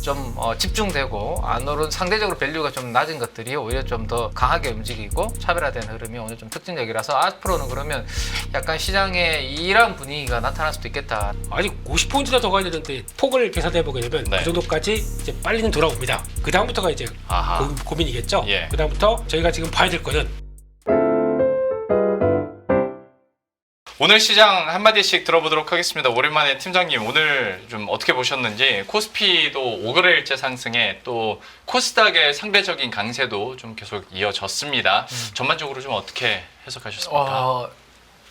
좀 집중되고 안 오른 상대적으로 밸류가 좀 낮은 것들이 오히려 좀 더 강하게 움직이고 차별화된 흐름이 오늘 좀 특징적이라서 앞으로는 그러면 약간 시장에 이런 분위기가 나타날 수도 있겠다. 아직 50포인트나 더 가야 되는데 폭을 계산해 보게 되면 네. 그 정도까지 이제 빨리는 돌아옵니다. 그 다음부터가 이제 아하. 고민이겠죠. 예. 그 다음부터 저희가 지금 봐야 될 거는 오늘 시장 한마디씩 들어보도록 하겠습니다. 오랜만에 팀장님 오늘 좀 어떻게 보셨는지 코스피도 5거래일째 상승에 또 코스닥의 상대적인 강세도 좀 계속 이어졌습니다. 전반적으로 좀 어떻게 해석하셨습니까?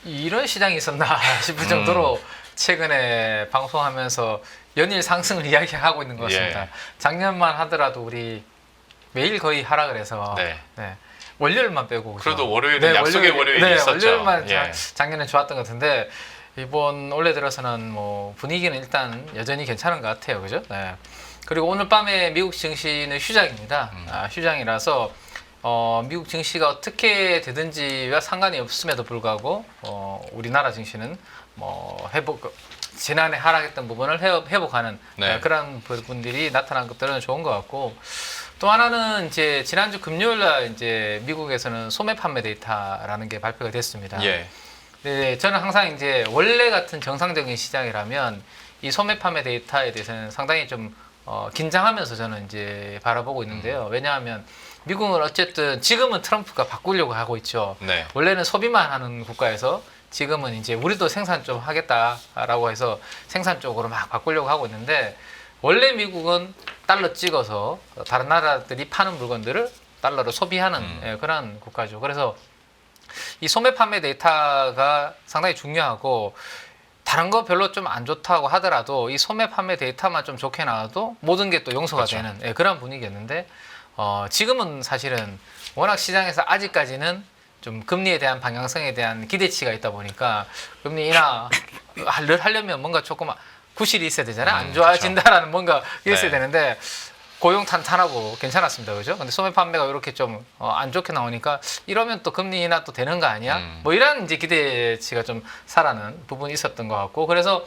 이런 시장이 있었나 싶을 정도로 최근에 방송하면서 연일 상승을 이야기하고 있는 것 같습니다. 예. 작년만 하더라도 우리 매일 거의 하락을 해서 네. 월요일만 빼고 그래도 월요일은 약속의 월요일이 있었죠. 월요일만 예. 작년에 좋았던 것 같은데 이번 올해 들어서는 뭐 분위기는 일단 여전히 괜찮은 것 같아요, 그죠? 네. 그리고 오늘 밤에 미국 증시는 휴장입니다. 휴장이라서 미국 증시가 어떻게 되든지와 상관이 없음에도 불구하고 우리나라 증시는 뭐 지난해 하락했던 부분을 회복하는 네. 그런 부분들이 나타난 것들은 좋은 것 같고. 또 하나는 이제 지난주 금요일 날 이제 미국에서는 소매 판매 데이터라는 게 발표가 됐습니다. 예. 네, 저는 항상 이제 원래 같은 정상적인 시장이라면 이 소매 판매 데이터에 대해서는 상당히 좀 긴장하면서 저는 이제 바라보고 있는데요. 왜냐하면 미국은 어쨌든 지금은 트럼프가 바꾸려고 하고 있죠. 네. 원래는 소비만 하는 국가에서 지금은 이제 우리도 생산 좀 하겠다라고 해서 생산 쪽으로 막 바꾸려고 하고 있는데 원래 미국은 달러 찍어서 다른 나라들이 파는 물건들을 달러로 소비하는 그런 국가죠. 그래서 이 소매 판매 데이터가 상당히 중요하고 다른 거 별로 좀 안 좋다고 하더라도 이 소매 판매 데이터만 좀 좋게 나와도 모든 게 또 용서가 그렇죠. 되는 그런 분위기였는데 지금은 사실은 워낙 시장에서 아직까지는 좀 금리에 대한 방향성에 대한 기대치가 있다 보니까 금리 인하를 하려면 뭔가 조금 구실이 있어야 되잖아요. 안 좋아진다라는 뭔가 있어야 되는데 고용 탄탄하고 괜찮았습니다. 그죠? 근데 소매 판매가 이렇게 좀 안 좋게 나오니까 이러면 또 금리 인하 또 되는 거 아니야? 뭐 이런 이제 기대치가 좀 살아는 부분이 있었던 것 같고 그래서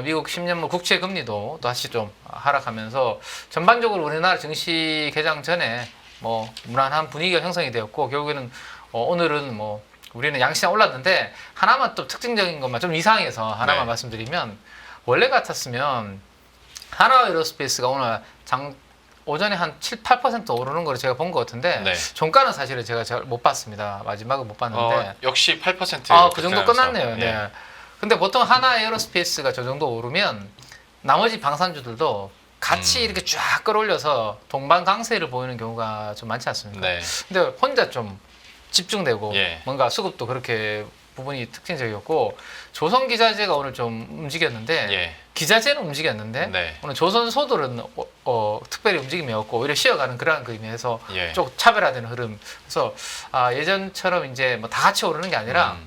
미국 10년물 국채 금리도 다시 좀 하락하면서 전반적으로 우리나라 증시 개장 전에 뭐 무난한 분위기가 형성이 되었고 결국에는 오늘은 뭐 우리는 양시장 올랐는데 하나만 또 특징적인 것만 좀 이상해서 하나만 말씀드리면 원래 같았으면 하나 에어로스페이스가 오늘 오전에 한 7, 8% 오르는 걸 제가 본 것 같은데 종가는 사실은 제가 잘 못 봤습니다. 마지막은 못 봤는데 역시 8%. 그 정도 끝났네요. 네. 근데 보통 하나 에어로스페이스가 저 정도 오르면 나머지 방산주들도 같이 이렇게 쫙 끌어올려서 동반 강세를 보이는 경우가 좀 많지 않습니까? 네. 근데 혼자 좀 집중되고 예. 뭔가 수급도 그렇게 부분이 특징적이었고 조선기자재가 오늘 좀 움직였는데 기자재는 움직였는데 오늘 조선소들은 특별히 움직임이 없고 오히려 쉬어가는 그러한 의미에서 좀 차별화되는 흐름. 그래서 예전처럼 이제 뭐 다 같이 오르는 게 아니라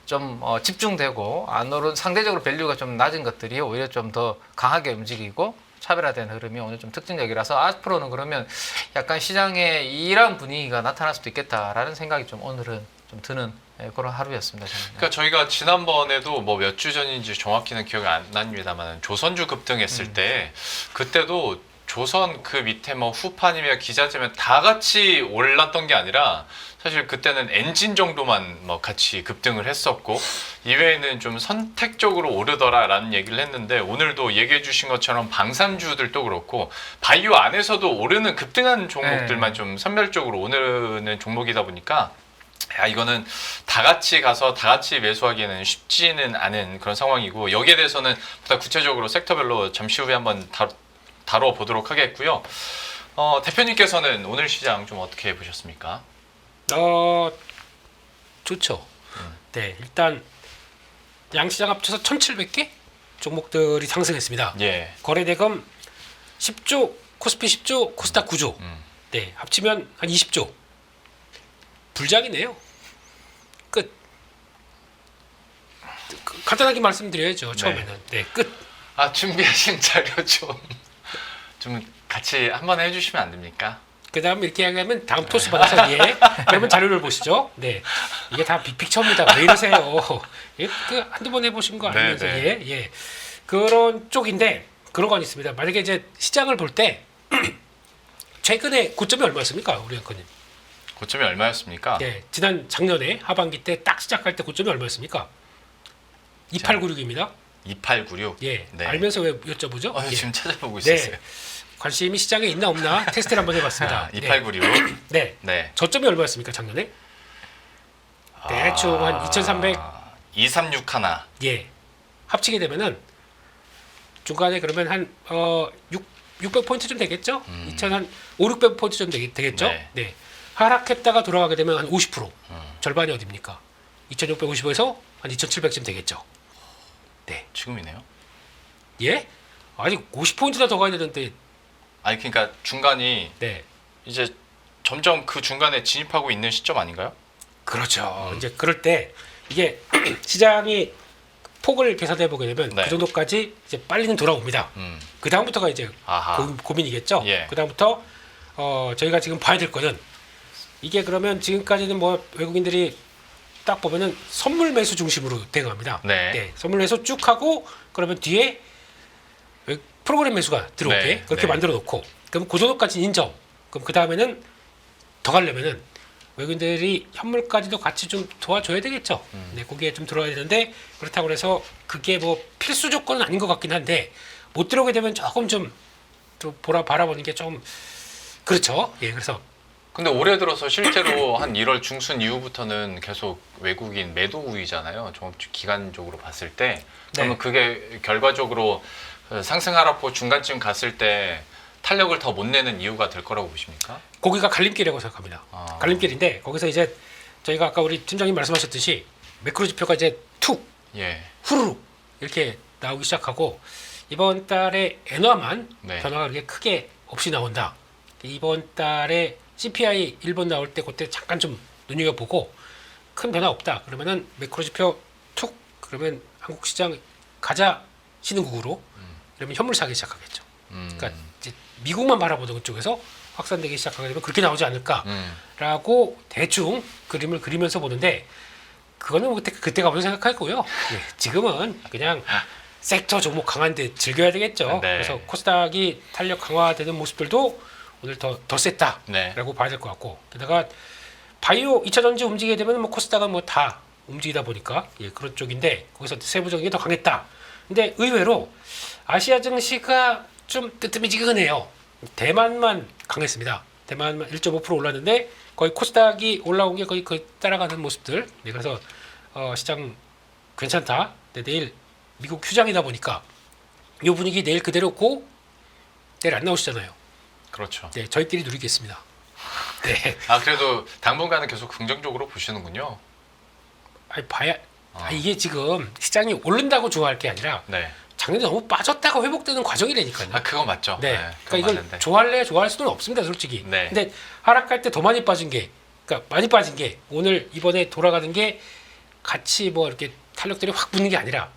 좀 집중되고 안 오른 상대적으로 밸류가 좀 낮은 것들이 오히려 좀 더 강하게 움직이고 차별화된 흐름이 오늘 좀 특징적이라서 앞으로는 그러면 약간 시장에 이런 분위기가 나타날 수도 있겠다라는 생각이 좀 오늘은 좀 드는 그런 하루였습니다. 저는. 그러니까 저희가 지난번에도 뭐 몇 주 전인지 정확히는 기억이 안 납니다만 조선주 급등했을 때 그때도 조선 그 밑에 뭐 후판이며 기자재면 다 같이 올랐던 게 아니라 사실 그때는 엔진 정도만 뭐 같이 급등을 했었고 이외에는 좀 선택적으로 오르더라라는 얘기를 했는데 오늘도 얘기해 주신 것처럼 방산주들도 그렇고 바이오 안에서도 오르는 급등한 종목들만 좀 선별적으로 오르는 종목이다 보니까 이거는 다 같이 가서 다 같이 매수하기에는 쉽지는 않은 그런 상황이고 여기에 대해서는 보다 구체적으로 섹터별로 잠시 후에 한번 다뤄보도록 하겠고요. 대표님께서는 오늘 시장 좀 어떻게 보셨습니까? 좋죠. 네, 일단 양시장 합쳐서 1,700개 종목들이 상승했습니다. 거래대금 10조, 코스피 10조, 코스닥 9조. 네, 합치면 한 20조. 불장이네요. 끝. 간단하게 말씀드려야죠. 처음에는. 네, 끝. 준비하신 자료 좀 같이 한번 해주시면 안 됩니까? 그 다음 이렇게 하면 다음 토스 받아서 그러면 자료를 보시죠. 네, 이게 다 빅픽처입니다. 왜 이러세요? 그 한두 번 해보신 거 아니면서 그런 쪽인데 그런 건 있습니다. 만약에 이제 시장을 볼 때 최근에 고점이 얼마였습니까, 우리 앵커님? 고점이 얼마였습니까? 네, 지난 작년에 하반기 때 딱 시작할 때 고점이 얼마였습니까? 2896입니다. 2896. 예, 네. 알면서 왜 여쭤보죠? 예. 지금 찾아보고 네. 있었어요. 관심이 시장에 있나 없나 테스트를 한번 해봤습니다. 2896. 네. 네. 저점이 얼마였습니까, 작년에? 대충 한 2300. 236 하나. 예. 합치게 되면은 중간에 그러면 한 600포인트 좀 되겠죠? 2000한 5, 600포인트 좀 되겠죠? 네. 네. 하락했다가 돌아가게 되면 한 50%. 절반이 어디입니까? 2650에서 한 2700쯤 되겠죠. 네. 지금이네요. 예? 아직 50포인트나 더 가야 되는데. 아니 그러니까 중간이 네. 이제 점점 그 중간에 진입하고 있는 시점 아닌가요? 그렇죠. 이제 그럴 때 이게 시장이 폭을 계산해 보게 되면 네. 그 정도까지 이제 빨리는 돌아옵니다. 그 다음부터가 이제 아하. 고민이겠죠. 예. 그 다음부터 저희가 지금 봐야 될 거는 이게 그러면 지금까지는 뭐 외국인들이 딱 보면은 선물 매수 중심으로 대응합니다. 네. 선물 매수 쭉 하고 그러면 뒤에 프로그램 매수가 들어오게 네. 그렇게 네. 만들어 놓고 그럼 그 정도까지 인정. 그럼 그 다음에는 더 가려면은 외국인들이 현물까지도 같이 좀 도와줘야 되겠죠. 네, 거기에 좀 들어와야 되는데 그렇다고 해서 그게 뭐 필수 조건은 아닌 것 같긴 한데 못 들어오게 되면 조금 좀 바라보는 게 좀 그렇죠. 예, 그래서 근데 올해 들어서 실제로 한 1월 중순 이후부터는 계속 외국인 매도 우위잖아요. 좀 기간적으로 봤을 때. 그러면 네. 그게 결과적으로 상승하락폭 중간쯤 갔을 때 탄력을 더 못 내는 이유가 될 거라고 보십니까? 거기가 갈림길이라고 생각합니다. 아. 갈림길인데 거기서 이제 저희가 아까 우리 팀장님 말씀하셨듯이 매크로 지표가 이제 툭 예. 후루룩 이렇게 나오기 시작하고 이번 달에 엔화만 네. 변화가 그렇게 크게 없이 나온다. 이번 달에 CPI 1번 나올 때 그때 잠깐 좀 눈여겨보고 큰 변화 없다. 그러면은 매크로 지표 툭 그러면 한국 시장 가자 신흥국으로 그러면 현물 사기 시작하겠죠. 그러니까 이제 미국만 바라보던 쪽에서 확산되기 시작하게 되면 그렇게 나오지 않을까라고 대충 그림을 그리면서 보는데 그거는 뭐 그때가 먼저 생각하고요. 네, 지금은 그냥 섹터 종목 강한데 즐겨야 되겠죠. 네. 그래서 코스닥이 탄력 강화되는 모습들도 오늘 더 셌다라고 네. 봐야 될 것 같고 게다가 바이오 2차 전지 움직이게 되면 뭐 코스닥은 뭐 다 움직이다 보니까 예, 그런 쪽인데 거기서 세부적인 게 더 강했다. 근데 의외로 아시아 증시가 좀 뜨뜻미지근해요. 대만만 강했습니다. 대만만 1.5% 올랐는데 거의 코스닥이 올라온 게 거의 따라가는 모습들. 네, 그래서 시장 괜찮다. 네, 내일 미국 휴장이다 보니까 이 분위기 내일 그대로고 내일 안 나오시잖아요. 그렇죠. 네, 저희끼리 누리겠습니다. 네, 그래도 당분간은 계속 긍정적으로 보시는군요. 아니 봐야. 이게 지금 시장이 오른다고 좋아할 게 아니라 네. 작년에 너무 빠졌다가 회복되는 과정이라니까요. 그건 맞죠. 네, 그건 그러니까 이걸 맞는데. 좋아할 수는 없습니다, 솔직히. 네. 근데 하락할 때 더 많이 빠진 게, 그러니까 많이 빠진 게 오늘 이번에 돌아가는 게 같이 뭐 이렇게 탄력들이 확 붙는 게 아니라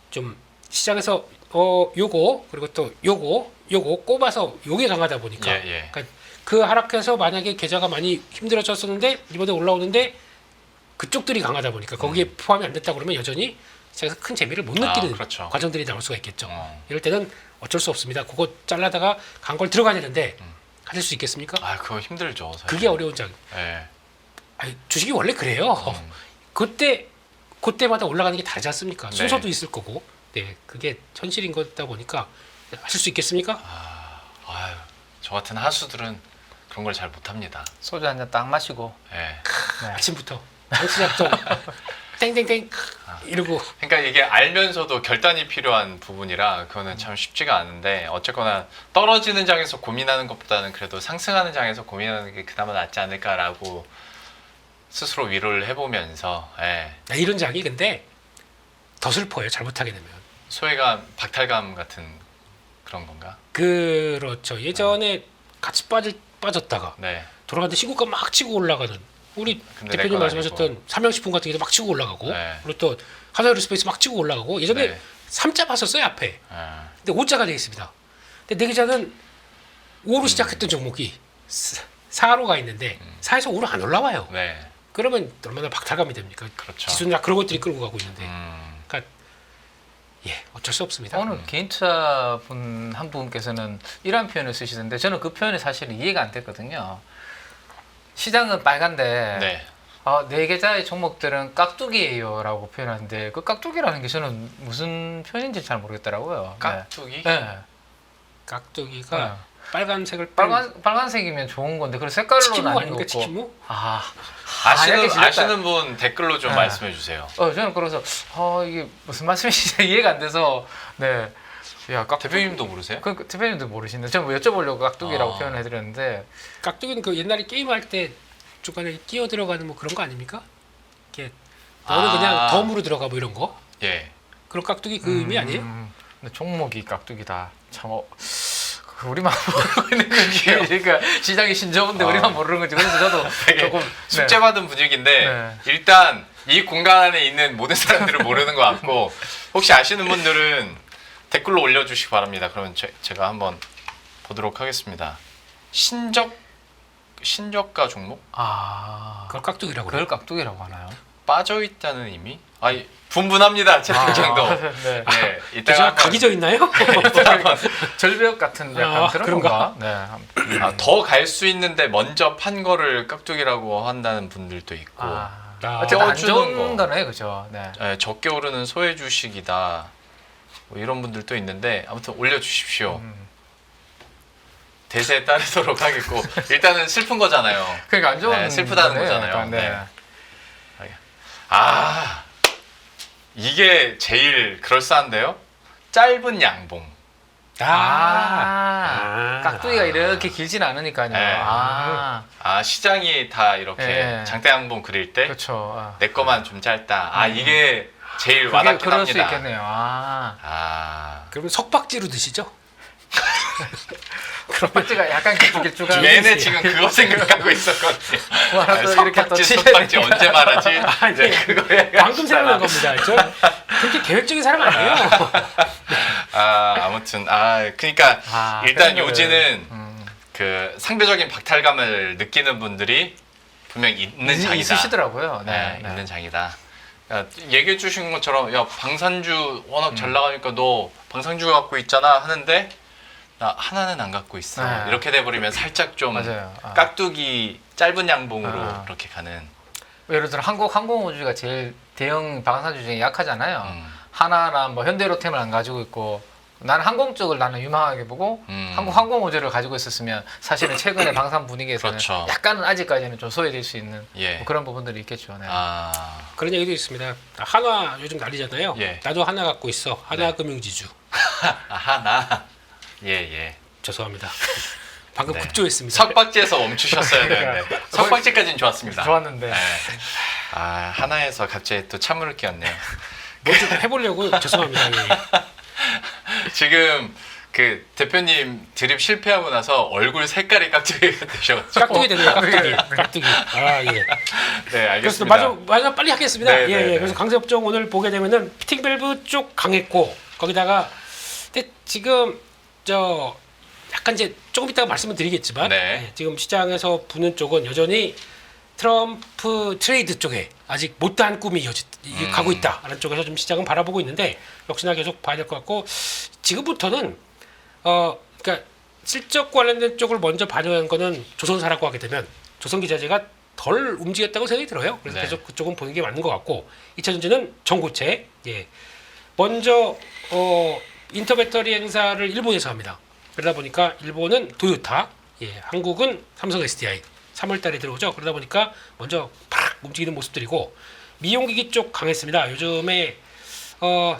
좀 시장에서 요거 그리고 또 요거 꼽아서 요게 강하다 보니까 예. 그러니까 그 하락해서 만약에 계좌가 많이 힘들어졌었는데 이번에 올라오는데 그쪽들이 강하다 보니까 거기에 포함이 안 됐다 그러면 여전히 시장에서 큰 재미를 못 느끼는 그렇죠. 과정들이 나올 수가 있겠죠. 이럴 때는 어쩔 수 없습니다. 그거 잘라다가 간 걸 들어가야 되는데 하실 수 있겠습니까? 그거 힘들죠. 사실. 그게 어려운 장. 예. 주식이 원래 그래요. 그때마다 올라가는 게 다르지 않습니까? 네. 순서도 있을 거고. 네, 그게 현실인 거다 보니까 하실 수 있겠습니까? 저 같은 하수들은 그런 걸 잘 못합니다. 소주 한 잔 딱 마시고. 예. 네. 아침부터 장시작전 땡땡땡 이러고 그러니까 이게 알면서도 결단이 필요한 부분이라 그거는 참 쉽지가 않은데 어쨌거나 떨어지는 장에서 고민하는 것보다는 그래도 상승하는 장에서 고민하는 게 그나마 낫지 않을까라고 스스로 위로를 해보면서 이런 장이 근데 더 슬퍼요. 잘못하게 되면. 소외감, 박탈감 같은 그런 건가? 그렇죠. 예전에 같이 빠졌다가 네. 돌아가는데 신고가 막 치고 올라가는 우리 근데 대표님 내 건 말씀하셨던 삼양식품 같은 게도 막 치고 올라가고 네. 그리고 또 하나에어로스페이스 막 치고 올라가고 예전에 네. 3자 봤었어요 앞에. 아, 근데 5자가 되어 있습니다. 근데 내 기자는 5로 시작했던 종목이 4로 가 있는데 4에서 5로 안 올라와요. 네. 그러면 얼마나 박탈감이 됩니까? 그렇죠. 지수는 다 그런 것들이 끌고 가고 있는데. 그러니까 예, 어쩔 수 없습니다. 오늘 개인 투자 분 한 분께서는 이런 표현을 쓰시던데 저는 그 표현이 사실은 이해가 안 됐거든요. 시장은 빨간데 네. 네 계좌의 종목들은 깍두기예요라고 표현하는데 그 깍두기라는 게 저는 무슨 표현인지 잘 모르겠더라고요. 깍두기? 네. 네. 깍두기가 네. 빨간색을 빨간색이면 좋은 건데 그 색깔로는 치킨무 아닌 아닙니까? 거고. 치킨무? 약간 질렸다. 아시는 분 댓글로 좀 네. 말씀해 주세요. 저는 그래서 이게 무슨 말씀이신지 이해가 안 돼서 네. 야, 대표님도 모르세요? 그 대표님도 모르시는데 제가 뭐 여쭤보려고 깍두기라고 아. 표현을 해드렸는데 깍두기는 그 옛날에 게임할 때 중간에 끼어 들어가는 뭐 그런 거 아닙니까? 이렇게 너는 그냥 덤으로 들어가 뭐 이런 거? 예. 그런 깍두기 그 의미 아니에요? 근데 종목이 깍두기다. 참 우리만 모르고 있는 건지 그러니까 시장이 신조어인데 우리만 모르는 건지 그래서 저도 되게 조금 숙제받은 분위기인데 네. 일단 이 공간 안에 있는 모든 사람들은 모르는 것 같고 혹시 아시는 분들은 댓글로 올려주시기 바랍니다. 그러면 제가 한번 보도록 하겠습니다. 신저가 종목? 그걸 깍두기라고 그래요. 그걸 깍두기라고 하나요? 빠져 있다는 의미? 아니 분분합니다. 채팅창도. 네. 네, 저 이따가 각이 져 있나요? 절벽 같은 약간 그런 그런가? 건가? 네. 더 갈 수 있는데 먼저 판 거를 깍두기라고 한다는 분들도 있고 어쨌든 안 쪄주는 좋은 거. 거네, 그죠? 네. 적게 오르는 소외 주식이다. 뭐 이런 분들도 있는데 아무튼 올려주십시오. 대세에 따르도록 하겠고 일단은 슬픈 거잖아요. 그러니까 안 좋은 네, 슬프다는 거네, 거잖아요. 약간, 네. 네. 이게 제일 그럴싸한데요. 짧은 양봉. 깍두기가 이렇게 길진 않으니까요. 네. 시장이 다 이렇게 네. 장대 양봉 그릴 때 내 그렇죠. 거만 좀 짧다. 이게 제일 그게 와닿긴 그럴 수 합니다. 있겠네요. 그러면 석박지로 드시죠? 석박지가 약간 길쭉길쭉한. 내내 지금 그거 생각하고 있었거든요. 와, 또 이렇게 또 석박지, 치셔야 석박지 언제 말하지? 이제 그거에 방금 생각난 겁니다. 저 그렇게 계획적인 사람 아니에요. 아무튼 그러니까 일단 그런 거를, 요지는 그 상대적인 박탈감을 느끼는 분들이 분명 있는 장이다. 있으시더라고요. 네, 있는 장이다. 얘기해 주신 것처럼 야 방산주 워낙 잘 나가니까 너 방산주 갖고 있잖아 하는데 나 하나는 안 갖고 있어. 네. 이렇게 돼버리면 살짝 좀 맞아요. 깍두기 짧은 양봉으로 그렇게 가는. 예를 들어 한국 항공우주가 제일 대형 방산주 중에 약하잖아요. 음. 하나나 뭐 현대로템을 안 가지고 있고 나는 항공 쪽을 나는 유망하게 보고 한국 항공우주를 가지고 있었으면 사실은 최근에 방산 분위기에서는 그렇죠. 약간은 아직까지는 좀 소외될 수 있는 예. 뭐 그런 부분들이 있겠죠. 네. 그런 얘기도 있습니다. 하나 요즘 난리잖아요. 예. 나도 하나 갖고 있어. 하나금융지주. 하나. 예. 죄송합니다. 방금 네. 급조했습니다. 석박지에서 멈추셨어야 되는데 석박지까지는 좋았습니다. 좋았는데. 네. 하나에서 갑자기 또 찬물을 끼얹네요. 뭐 좀 해보려고 죄송합니다. 예. 지금 그 대표님 드립 실패하고 나서 얼굴 색깔이 깍두기가 되셔가지고 깍두기 되네요. 깍두기. 예. 네 그래서 알겠습니다. 마저 빨리 하겠습니다. 네, 예. 네, 네. 그래서 강세업종 오늘 보게 되면은 피팅밸브 쪽 강했고 거기다가 근데 지금 저 약간 이제 조금 이따가 말씀을 드리겠지만 네. 예, 지금 시장에서 부는 쪽은 여전히 트럼프 트레이드 쪽에 아직 못다한 꿈이 가고 있다라는 쪽에서 좀 시장은 바라보고 있는데 역시나 계속 봐야 될 것 같고 지금부터는 그러니까 실적 관련된 쪽을 먼저 반영한 거는 조선사라고 하게 되면 조선기자재가 덜 움직였다고 생각이 들어요. 그래서 네. 계속 그쪽은 보는 게 맞는 것 같고 2차전지는 전고체. 예. 먼저 인터배터리 행사를 일본에서 합니다. 그러다 보니까 일본은 도요타, 예, 한국은 삼성 SDI 3월달에 들어오죠. 그러다 보니까 먼저 팍 움직이는 모습들이고 미용기기 쪽 강했습니다. 요즘에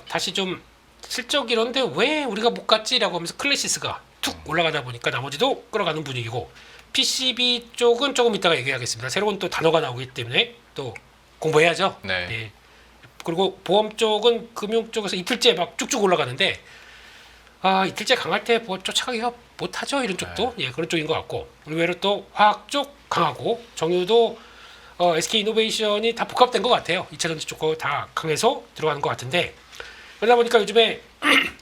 다시 좀 실적 이런데 왜 우리가 못 갔지라고 하면서 클래시스가 툭 올라가다 보니까 나머지도 끌어가는 분위기고 PCB 쪽은 조금 이따가 얘기하겠습니다. 새로운 또 단어가 나오기 때문에 또 공부해야죠. 네. 예. 그리고 보험 쪽은 금융 쪽에서 이틀째 막 쭉쭉 올라가는데 이틀째 강할 때 뭐 쫓아가기가 못하죠. 이런 쪽도 예, 그런 쪽인 것 같고 의외로 또 화학 쪽 강하고 정유도 SK이노베이션이 다 복합된 것 같아요. 2차전지 쪽 다 강해서 들어가는 것 같은데 그러다 보니까 요즘에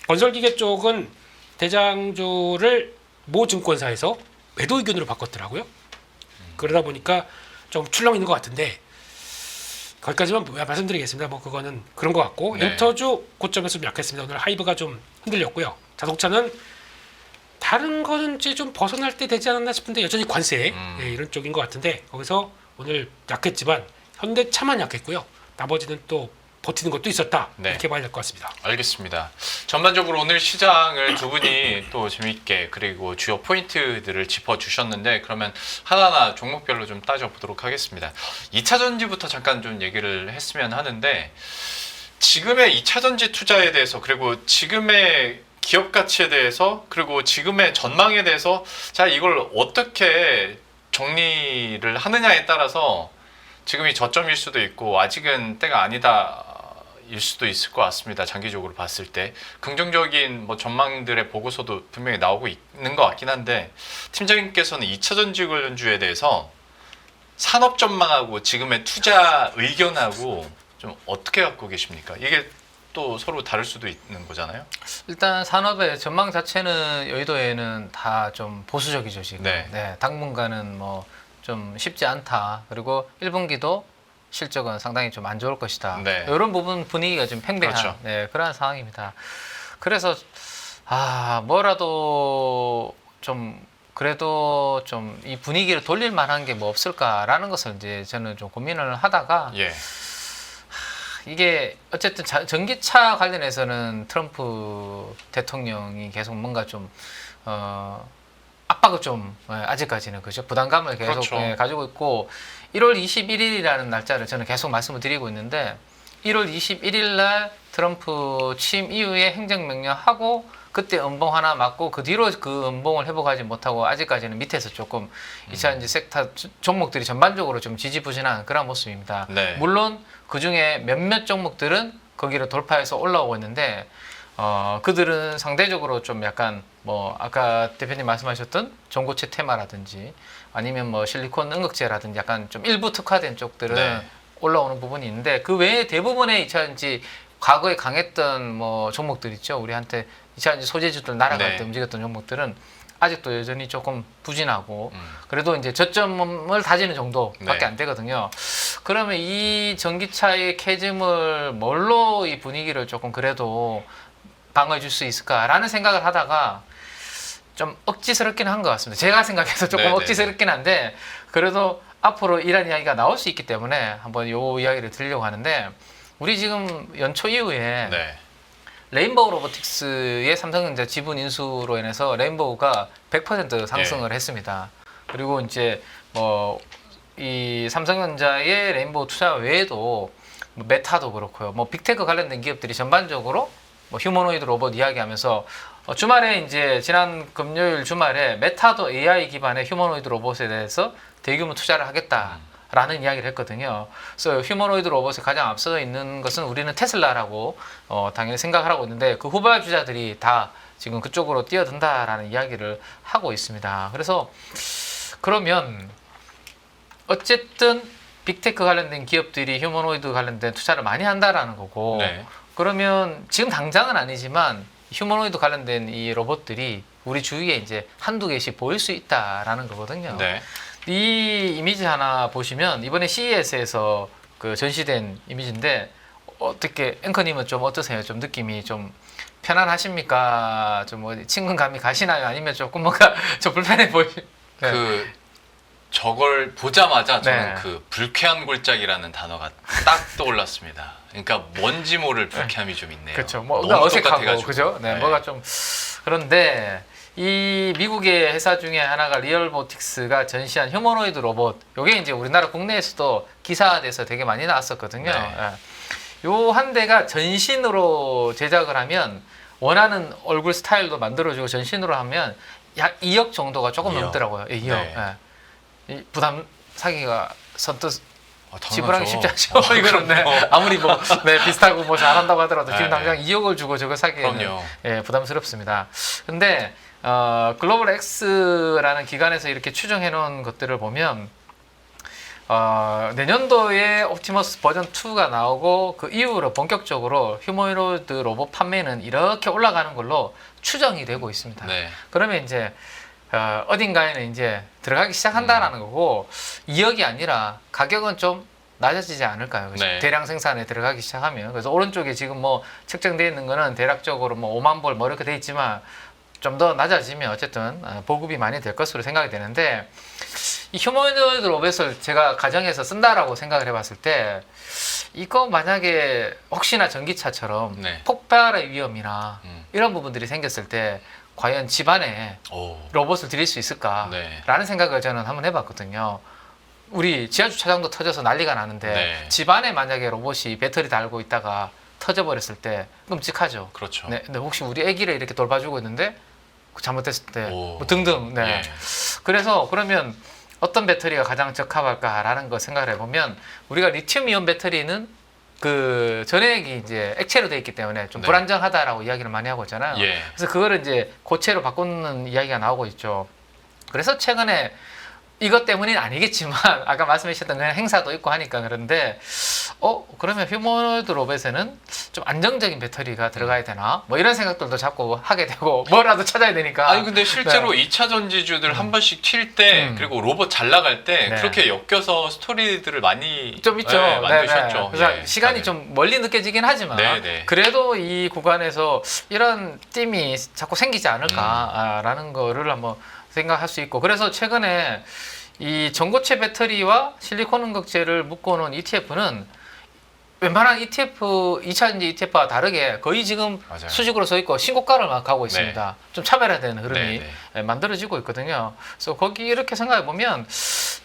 건설기계 쪽은 대장주를 모 증권사에서 매도 의견으로 바꿨더라고요. 그러다 보니까 좀 출렁이는 것 같은데 거기까지만 말씀드리겠습니다. 뭐 그거는 그런 것 같고 네. 엔터주 고점에서 좀 약했습니다. 오늘 하이브가 좀 흔들렸고요. 자동차는 다른 거는 이제 좀 벗어날 때 되지 않았나 싶은데 여전히 관세 예, 이런 쪽인 것 같은데 거기서 오늘 약했지만 현대차만 약했고요. 나머지는 또 버티는 것도 있었다. 네. 이렇게 봐야 될 것 같습니다. 알겠습니다. 전반적으로 오늘 시장을 두 분이 또 재미있게 그리고 주요 포인트들을 짚어주셨는데 그러면 하나하나 종목별로 좀 따져보도록 하겠습니다. 2차 전지부터 잠깐 좀 얘기를 했으면 하는데 지금의 2차 전지 투자에 대해서 그리고 지금의 기업 가치에 대해서 그리고 지금의 전망에 대해서 자 이걸 어떻게 정리를 하느냐에 따라서 지금이 저점일 수도 있고 아직은 때가 아니다 일 수도 있을 것 같습니다. 장기적으로 봤을 때 긍정적인 뭐 전망들의 보고서도 분명히 나오고 있는 것 같긴 한데 팀장님께서는 2차 전지 관련주에 대해서 산업 전망하고 지금의 투자 의견하고 좀 어떻게 갖고 계십니까? 이게 또 서로 다를 수도 있는 거잖아요. 일단 산업의 전망 자체는 여의도에는 다 좀 보수적이죠 지금. 네. 당분간은 뭐 좀 쉽지 않다. 그리고 1분기도 실적은 상당히 좀 안 좋을 것이다. 네. 이런 부분 분위기가 좀 팽팽한 그렇죠. 그러한 상황입니다. 그래서 뭐라도 좀 그래도 좀 이 분위기를 돌릴 만한 게 뭐 없을까라는 것을 이제 저는 좀 고민을 하다가 예. 이게 어쨌든 전기차 관련해서는 트럼프 대통령이 계속 뭔가 좀 압박을 좀 아직까지는 그죠 부담감을 계속 그렇죠. 가지고 있고 1월 21일이라는 날짜를 저는 계속 말씀을 드리고 있는데 1월 21일 날 트럼프 취임 이후에 행정명령하고 그때 음봉 하나 맞고 그 뒤로 그 음봉을 회복하지 못하고 아직까지는 밑에서 조금 2차 섹터 종목들이 전반적으로 좀 지지부진한 그런 모습입니다. 네. 물론 그 중에 몇몇 종목들은 거기를 돌파해서 올라오고 있는데 그들은 상대적으로 좀 약간 뭐 아까 대표님 말씀하셨던 전고체 테마라든지 아니면 뭐 실리콘 응급제라든지 약간 좀 일부 특화된 쪽들은 네. 올라오는 부분이 있는데 그 외에 대부분의 2차전지 과거에 강했던 뭐 종목들 있죠. 우리한테 2차전지 소재주들 날아갈 네. 때 움직였던 종목들은 아직도 여전히 조금 부진하고 그래도 이제 저점을 다지는 정도밖에 네. 안 되거든요. 그러면 이 전기차의 캐즘을 뭘로 이 분위기를 조금 그래도 방어해 줄 수 있을까라는 생각을 하다가 좀 억지스럽긴 한 것 같습니다. 제가 생각해서 조금 네네네. 억지스럽긴 한데 그래도 앞으로 이런 이야기가 나올 수 있기 때문에 한번 요 이야기를 드리려고 하는데 우리 지금 연초 이후에 네. 레인보우 로보틱스의 삼성전자 지분 인수로 인해서 레인보우가 100% 상승을 했습니다. 그리고 이제 뭐 이 삼성전자의 레인보우 투자 외에도 뭐 메타도 그렇고요. 뭐 빅테크 관련된 기업들이 전반적으로 뭐 휴머노이드 로봇 이야기하면서 주말에 이제 지난 금요일 주말에 메타도 AI 기반의 휴머노이드 로봇에 대해서 대규모 투자를 하겠다라는 이야기를 했거든요. 그래서 휴머노이드 로봇에 가장 앞서 있는 것은 우리는 테슬라라고 당연히 생각을 하고 있는데 그 후발주자들이 다 지금 그쪽으로 뛰어든다라는 이야기를 하고 있습니다. 그래서 그러면 어쨌든 빅테크 관련된 기업들이 휴머노이드 관련된 투자를 많이 한다라는 거고 네. 그러면 지금 당장은 아니지만 휴머노이드 관련된 이 로봇들이 우리 주위에 이제 한두 개씩 보일 수 있다라는 거거든요. 네. 이 이미지 하나 보시면 이번에 CES에서 그 전시된 이미지인데 어떻게 앵커님은 좀 어떠세요? 좀 느낌이 좀 편안하십니까? 좀 어디 친근감이 가시나요? 아니면 조금 뭔가 좀 불편해 보이? 네. 그 저걸 보자마자 저는 네. 그 불쾌한 골짜기라는 단어가 딱 떠올랐습니다. 그러니까 뭔지 모를 불쾌함이 좀 있네요. 그렇죠. 뭐 너무 어색하고 똑같아가지고. 그죠? 네, 네. 뭐가 좀 그런데 이 미국의 회사 중에 하나가 리얼보틱스가 전시한 휴머노이드 로봇. 요게 이제 우리나라 국내에서도 기사화돼서 되게 많이 나왔었거든요. 네. 요 한 대가 전신으로 제작을 하면 원하는 얼굴 스타일도 만들어주고 전신으로 하면 약 2억 정도가 조금 2억. 넘더라고요. 2억. 네. 이 부담 사기가 선뜻 당연하죠. 지불하기 쉽지 않죠. 이거는 네. 아무리 뭐 비슷하고 뭐 잘한다고 하더라도 지금 네. 당장 2억을 주고 저걸 사기에는 그럼요. 부담스럽습니다. 근데 글로벌 X라는 기관에서 이렇게 추정해 놓은 것들을 보면 내년도에 옵티머스 버전 2가 나오고 그 이후로 본격적으로 휴머노이드 로봇 판매는 이렇게 올라가는 걸로 추정이 되고 있습니다. 네. 그러면 이제 어딘가에는 이제 들어가기 시작한다라는 거고 2억이 아니라 가격은 좀 낮아지지 않을까요? 그래서 네. 대량 생산에 들어가기 시작하면. 그래서 오른쪽에 지금 뭐 측정되어 있는 거는 대략적으로 뭐 5만 볼 뭐 이렇게 돼 있지만 좀 더 낮아지면 어쨌든 보급이 많이 될 것으로 생각이 되는데, 이 휴머노이드 로봇을 제가 가정에서 쓴다라고 생각을 해봤을 때, 이거 만약에 혹시나 전기차처럼 네. 폭발의 위험이나 음. 이런 부분들이 생겼을 때 과연 집안에 오. 로봇을 들일 수 있을까라는 네. 생각을 저는 한번 해봤거든요. 우리 지하주차장도 터져서 난리가 나는데 네. 집안에 만약에 로봇이 배터리 달고 있다가 터져버렸을 때 끔찍하죠. 그렇죠. 네, 근데 혹시 우리 아기를 이렇게 돌봐주고 있는데 잘못됐을 때 오. 뭐 등등. 네. 예. 그래서 그러면 어떤 배터리가 가장 적합할까라는 거 생각을 해보면, 우리가 리튬이온 배터리는 그 전액이 이제 액체로 되어 있기 때문에 좀 네. 불안정하다라고 이야기를 많이 하고 있잖아요. 예. 그래서 그거를 이제 고체로 바꾸는 이야기가 나오고 있죠. 그래서 최근에 이것 때문은 아니겠지만 아까 말씀하셨던 그냥 행사도 있고 하니까 그런데 그러면 휴머노이드 로봇에는 좀 안정적인 배터리가 들어가야 되나? 뭐 이런 생각들도 자꾸 하게 되고 뭐라도 찾아야 되니까. 아니 근데 실제로 네. 2차 전지주들 한 번씩 튈 때 그리고 로봇 잘 나갈 때 네. 그렇게 엮여서 스토리들을 많이 좀 있죠. 네, 만드셨죠. 네. 그래서 예, 시간이 다들. 좀 멀리 느껴지긴 하지만 네, 네. 그래도 이 구간에서 이런 띠이 자꾸 생기지 않을까라는 거를 한번 생각할 수 있고, 그래서 최근에 이 전고체 배터리와 실리콘 음극재를 묶어놓은 ETF는 웬만한 ETF, 2차전지 ETF와 다르게 거의 지금 맞아요. 수직으로 서 있고 신고가를 막 가고 있습니다. 좀 차별화되는 흐름이 네, 만들어지고 있거든요. 그래서 거기 이렇게 생각해 보면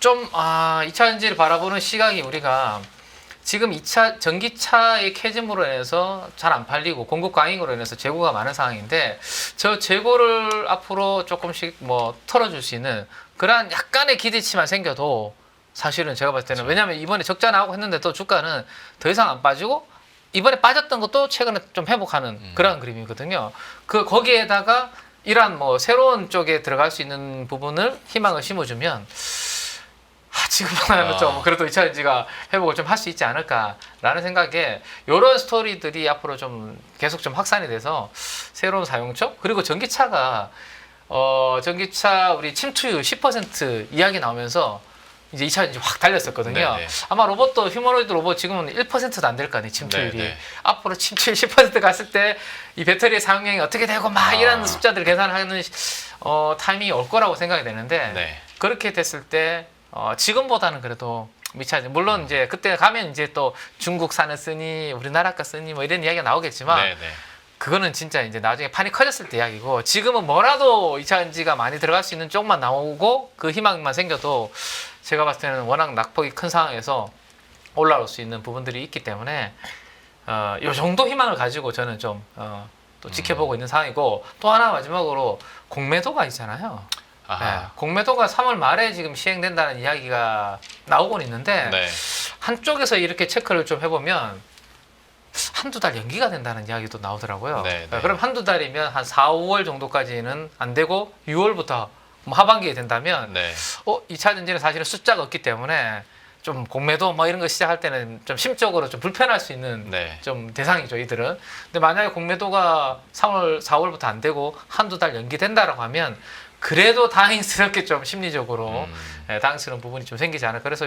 좀 2차전지를 바라보는 시각이, 우리가 지금 2차 전기차의 캐즘으로 인해서 잘 안 팔리고 공급 과잉으로 인해서 재고가 많은 상황인데, 저 재고를 앞으로 조금씩 뭐 털어줄 수 있는 그러한 약간의 기대치만 생겨도 사실은 제가 봤을 때는, 왜냐하면 이번에 적자 나오고 했는데도 주가는 더 이상 안 빠지고 이번에 빠졌던 것도 최근에 좀 회복하는 그런 그림이거든요. 거기에다가 이러한 뭐 새로운 쪽에 들어갈 수 있는 부분을 희망을 심어주면 지금보다는 좀 그래도 2차전지가 회복을 좀 할 수 있지 않을까라는 생각에, 이런 스토리들이 앞으로 좀 계속 좀 확산이 돼서 새로운 사용처, 그리고 전기차가 전기차 우리 침투율 10% 이야기 나오면서 이제 2차전지 확 달렸었거든요. 네네. 아마 로봇도 휴머노이드 로봇 지금은 1%도 안 될 거 아니에요, 침투율이. 네네. 앞으로 침투율 10% 갔을 때 이 배터리의 사용량이 어떻게 되고 막 이런 숫자들 계산하는 타이밍이 올 거라고 생각이 되는데, 네. 그렇게 됐을 때 지금보다는 그래도 미차지. 물론 이제 그때 가면 이제 또 중국산을 쓰니 우리나라 거 쓰니 뭐 이런 이야기가 나오겠지만 네, 네. 그거는 진짜 이제 나중에 판이 커졌을 때 이야기고, 지금은 뭐라도 2차전지가 많이 들어갈 수 있는 쪽만 나오고 그 희망만 생겨도 제가 봤을 때는 워낙 낙폭이 큰 상황에서 올라올 수 있는 부분들이 있기 때문에 요 정도 희망을 가지고 저는 좀 또 지켜보고 있는 상황이고, 또 하나 마지막으로 공매도가 있잖아요. 아하. 네, 공매도가 3월 말에 지금 시행된다는 이야기가 나오곤 있는데 네. 한쪽에서 이렇게 체크를 좀 해보면 한두 달 연기가 된다는 이야기도 나오더라고요. 네, 네. 그럼 한두 달이면 한 4, 5월 정도까지는 안 되고 6월부터 뭐 하반기에 된다면 네. 2차 전지는 사실은 숫자가 없기 때문에 좀 공매도 뭐 이런 거 시작할 때는 좀 심적으로 좀 불편할 수 있는 네. 좀 대상이죠, 이들은. 근데 만약에 공매도가 3월, 4월부터 안 되고 한두 달 연기된다라고 하면 그래도 다행스럽게 좀 심리적으로 당스러운 부분이 좀 생기지 않을까. 그래서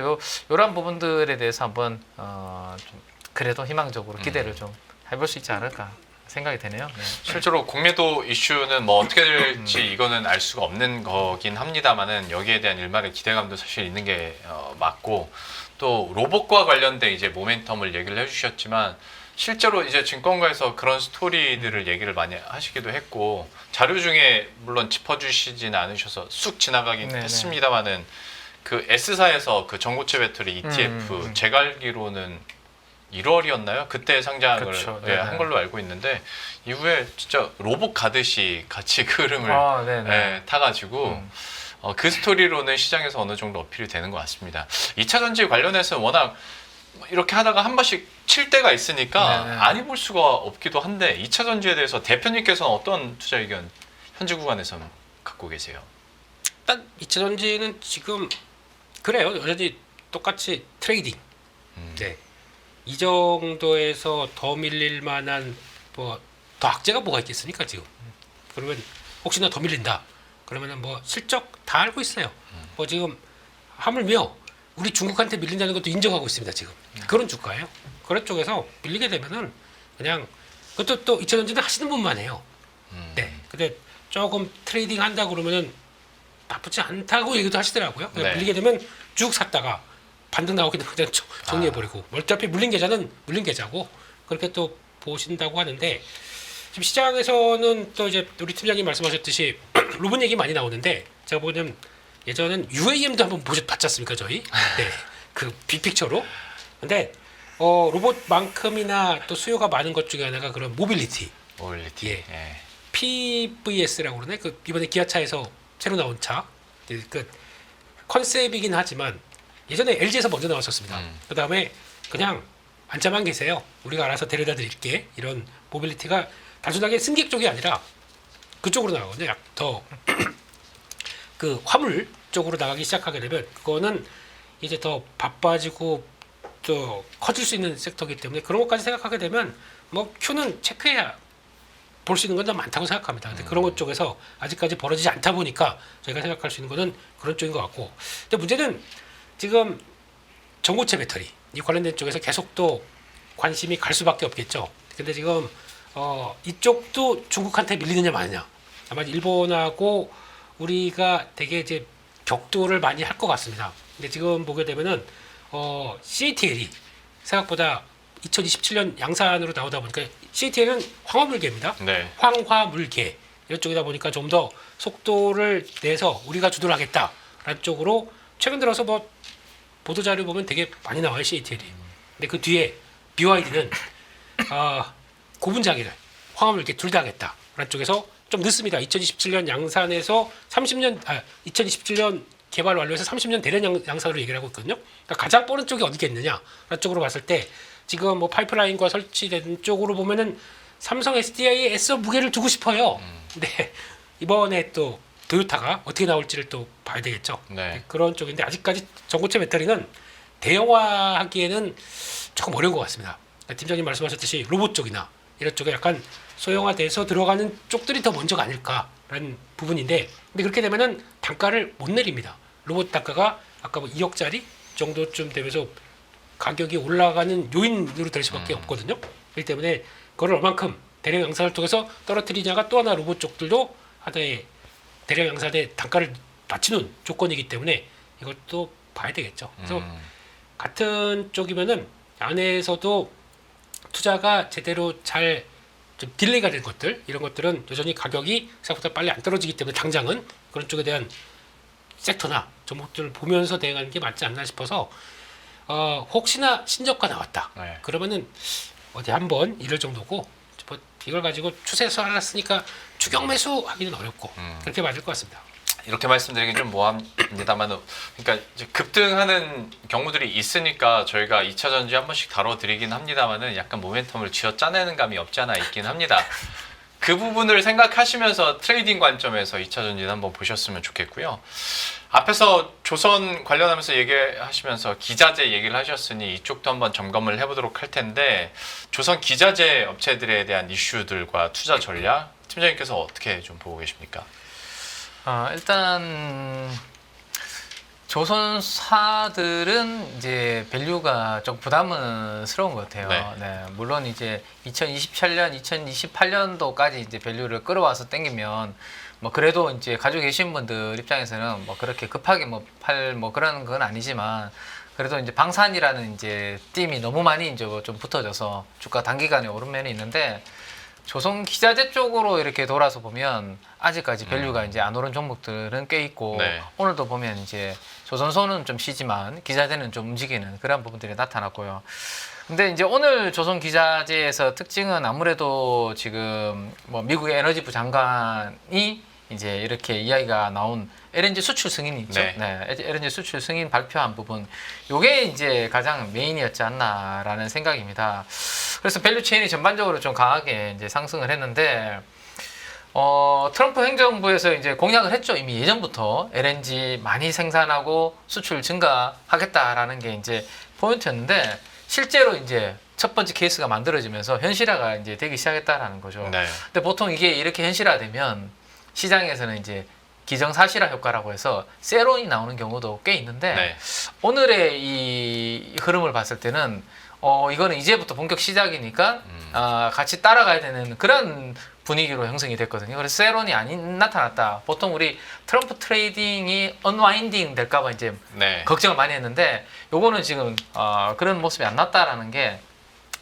요런 부분들에 대해서 한번 좀 그래도 희망적으로 기대를 좀 해볼 수 있지 않을까 생각이 되네요. 네. 실제로 공매도 이슈는 뭐 어떻게 될지 이거는 알 수가 없는 거긴 합니다만은 여기에 대한 일말의 기대감도 사실 있는 게 맞고, 또 로봇과 관련된 이제 모멘텀을 얘기를 해주셨지만 실제로 이제 증권가에서 그런 스토리들을 얘기를 많이 하시기도 했고, 자료 중에 물론 짚어주시지는 않으셔서 쑥 지나가긴 네네. 했습니다만은 그 S사에서 그 전고체 배터리 ETF 제가 알기로는 1월이었나요? 그때 상장을 그쵸, 예, 네네. 한 걸로 알고 있는데, 이후에 진짜 로봇 가듯이 같이 그 흐름을 네네. 예, 타가지고 그 스토리로는 시장에서 어느 정도 어필이 되는 것 같습니다. 2차 전지 관련해서 워낙 이렇게 하다가 한 번씩 칠 때가 있으니까 네네. 안 해볼 수가 없기도 한데, 2차 전지에 대해서 대표님께서는 어떤 투자 의견 현재 구간에서 갖고 계세요? 일단 2차 전지는 지금 그래요. 여전히 똑같이 트레이딩. 네. 이 정도에서 더 밀릴 만한 뭐 더 악재가 뭐가 있겠습니까 지금? 그러면 혹시나 더 밀린다. 그러면은 뭐 실적 다 알고 있어요. 뭐 지금 하물며 우리 중국한테 밀린다는 것도 인정하고 있습니다 지금. 그런 주가예요. 그런 쪽에서 밀리게 되면은 그냥 그것도 또 2차전지는 하시는 분만 해요. 네. 근데 조금 트레이딩 한다 그러면은 나쁘지 않다고 얘기도 하시더라고요. 그냥 네. 밀리게 되면 쭉 샀다가 반등 나오게 되면 그냥 정리해버리고 어차피 물린 계좌는 물린 계좌고 그렇게 또 보신다고 하는데 지금 시장에서는 또 이제 우리 팀장님 말씀하셨듯이 로봇 얘기 많이 나오는데 제가 보기에는 예전엔 UAM도 한번 봤지 않습니까 저희? 네. 그 빅픽처로. 근데 로봇만큼이나 또 수요가 많은 것 중에 하나가 그런 모빌리티. 모빌리티. 예. 예. PVS라고 그러네. 그 이번에 기아차에서 새로 나온 차. 그 컨셉이긴 하지만 예전에 LG에서 먼저 나왔었습니다. 그다음에 그냥 앉아만 계세요. 우리가 알아서 데려다 드릴게. 이런 모빌리티가 단순하게 승객 쪽이 아니라 그쪽으로 나가거든요. 더 그 화물 쪽으로 나가기 시작하게 되면 그거는 이제 더 바빠지고 또 커질 수 있는 섹터이기 때문에 그런 것까지 생각하게 되면 뭐 Q는 체크해야 볼 수 있는 건 더 많다고 생각합니다. 근데 그런 것 쪽에서 아직까지 벌어지지 않다 보니까 저희가 생각할 수 있는 거는 그런 쪽인 것 같고. 근데 문제는 지금 전고체 배터리 이 관련된 쪽에서 계속 또 관심이 갈 수밖에 없겠죠. 근데 지금 이쪽도 중국한테 밀리느냐 마느냐. 아마 일본하고 우리가 되게 이제 격돌을 많이 할 것 같습니다. 근데 지금 보게 되면은 CATL이 생각보다 2027년 양산으로 나오다 보니까 CATL은 황화물계입니다. 네. 황화물계 이런 쪽이다 보니까 좀 더 속도를 내서 우리가 주도를 하겠다라는 쪽으로 최근 들어서 뭐 보도 자료 보면 되게 많이 나와요 CATL이. 근데 그 뒤에 BYD는 고분자기를 황화물계 둘 다 하겠다라는 쪽에서 좀 늦습니다. 2027년 양산에서 2027년 개발 완료해서 30년 대량 양산으로 얘기를 하고 있거든요. 그러니까 가장 빠른 쪽이 어디겠느냐? 라는 쪽으로 봤을 때 지금 뭐 파이프라인과 설치된 쪽으로 보면은 삼성 SDI에 애써 무게를 두고 싶어요. 근데 이번에 또 도요타가 어떻게 나올지를 또 봐야 되겠죠. 네. 그런 쪽인데 아직까지 전고체 배터리는 대형화하기에는 조금 어려운 것 같습니다. 팀장님 말씀하셨듯이 로봇 쪽이나 이런 쪽에 약간 소형화돼서 들어가는 쪽들이 더 먼저가 아닐까라는 부분인데 근데 그렇게 되면은 단가를 못 내립니다. 로봇 단가가 아까 뭐 2억짜리 정도쯤 되면서 가격이 올라가는 요인으로 될 수밖에 없거든요. 그렇기 때문에 그걸 얼만큼 대량 양산을 통해서 떨어뜨리냐가 또 하나 로봇 쪽들도 하나의 대량 양산의 단가를 낮추는 조건이기 때문에 이것도 봐야 되겠죠. 그래서 같은 쪽이면은 안에서도 투자가 제대로 잘 좀 딜레이가 된 것들 이런 것들은 여전히 가격이 생각보다 빨리 안 떨어지기 때문에 당장은 그런 쪽에 대한 섹터나 종목들을 보면서 대응하는 게 맞지 않나 싶어서 혹시나 신저가 나왔다 네. 그러면은 어디 한번 이럴 정도고 뭐 이걸 가지고 추세에서 알았으니까 추격 매수 하기는 어렵고 그렇게 맞을 것 같습니다. 이렇게 말씀드리긴 좀 모함입니다만, 그러니까 이제 급등하는 경우들이 있으니까 저희가 2차 전지 한 번씩 다뤄드리긴 합니다만은 약간 모멘텀을 쥐어 짜내는 감이 없지 않아 있긴 합니다. 그 부분을 생각하시면서 트레이딩 관점에서 2차 전지는 한번 보셨으면 좋겠고요. 앞에서 조선 관련하면서 얘기하시면서 기자재 얘기를 하셨으니 이쪽도 한번 점검을 해보도록 할 텐데, 조선 기자재 업체들에 대한 이슈들과 투자 전략 팀장님께서 어떻게 좀 보고 계십니까? 일단 조선사들은 이제 밸류가 좀 부담스러운 것 같아요. 네. 네, 물론 이제 2027년, 2028년도까지 이제 밸류를 끌어와서 땡기면 뭐 그래도 이제 가지고 계신 분들 입장에서는 뭐 그렇게 급하게 뭐 팔 뭐 그런 건 아니지만 그래도 이제 방산이라는 이제 띠이 너무 많이 이제 좀 붙어져서 주가 단기간에 오른 면이 있는데. 조선 기자재 쪽으로 이렇게 돌아서 보면 아직까지 밸류가 이제 안 오른 종목들은 꽤 있고 네. 오늘도 보면 이제 조선소는 좀 쉬지만 기자재는 좀 움직이는 그런 부분들이 나타났고요. 근데 이제 오늘 조선 기자재에서 특징은 아무래도 지금 뭐 미국의 에너지부 장관이 이제 이렇게 이야기가 나온 LNG 수출 승인이 있죠. 네. 네, LNG 수출 승인 발표한 부분, 요게 이제 가장 메인이었지 않나라는 생각입니다. 그래서 밸류 체인이 전반적으로 좀 강하게 이제 상승을 했는데, 트럼프 행정부에서 이제 공약을 했죠. 이미 예전부터 LNG 많이 생산하고 수출 증가하겠다라는 게 이제 포인트였는데, 실제로 이제 첫 번째 케이스가 만들어지면서 현실화가 이제 되기 시작했다라는 거죠. 네. 근데 보통 이게 이렇게 현실화되면 시장에서는 이제 기정사실화 효과라고 해서 세론이 나오는 경우도 꽤 있는데 네. 오늘의 이 흐름을 봤을 때는 이거는 이제부터 본격 시작이니까 같이 따라가야 되는 그런 분위기로 형성이 됐거든요. 그래서 세론이 안 나타났다. 보통 우리 트럼프 트레이딩이 언와인딩 될까봐 이제 네. 걱정을 많이 했는데 요거는 지금 그런 모습이 안 났다라는 게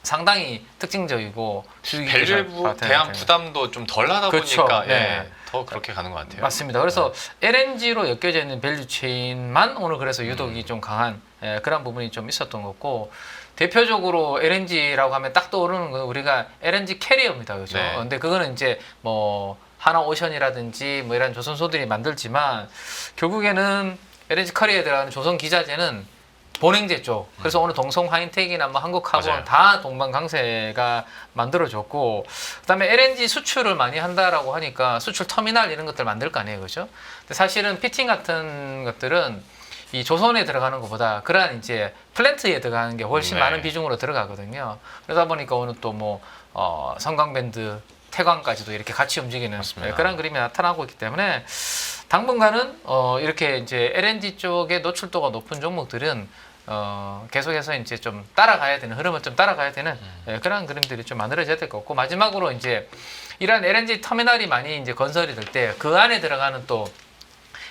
상당히 특징적이고 밸류에 대한 부담도 좀 덜하다 그렇죠. 보니까 네. 예, 더 그렇게 가는 것 같아요. 맞습니다. 그래서 LNG로 엮여져 있는 밸류 체인만 오늘 그래서 유독이 좀 강한 그런 부분이 좀 있었던 거고 대표적으로 LNG라고 하면 딱 떠오르는 건 우리가 LNG 캐리어입니다. 그죠? 네. 근데 그거는 이제 뭐 하나오션이라든지 뭐 이런 조선소들이 만들지만 결국에는 LNG 캐리어에 들어가는 조선 기자재는 본행제 쪽. 그래서 오늘 동성 화인텍이나 뭐 한국화본 맞아요. 다 동방강세가 만들어졌고, 그다음에 LNG 수출을 많이 한다라고 하니까 수출 터미널 이런 것들 만들 거 아니에요, 그죠? 근데 사실은 피팅 같은 것들은 이 조선에 들어가는 것보다 그러한 이제 플랜트에 들어가는 게 훨씬 네. 많은 비중으로 들어가거든요. 그러다 보니까 오늘 또 뭐 성강밴드 태광까지도 이렇게 같이 움직이는 맞습니다. 그런 그림이 나타나고 있기 때문에 당분간은 이렇게 이제 LNG 쪽에 노출도가 높은 종목들은 계속해서 이제 좀 따라가야 되는 흐름을 좀 따라가야 되는 그런 그림들이 좀 만들어져야 될 것 같고, 마지막으로 이제 이런 LNG 터미널이 많이 이제 건설이 될 때 그 안에 들어가는 또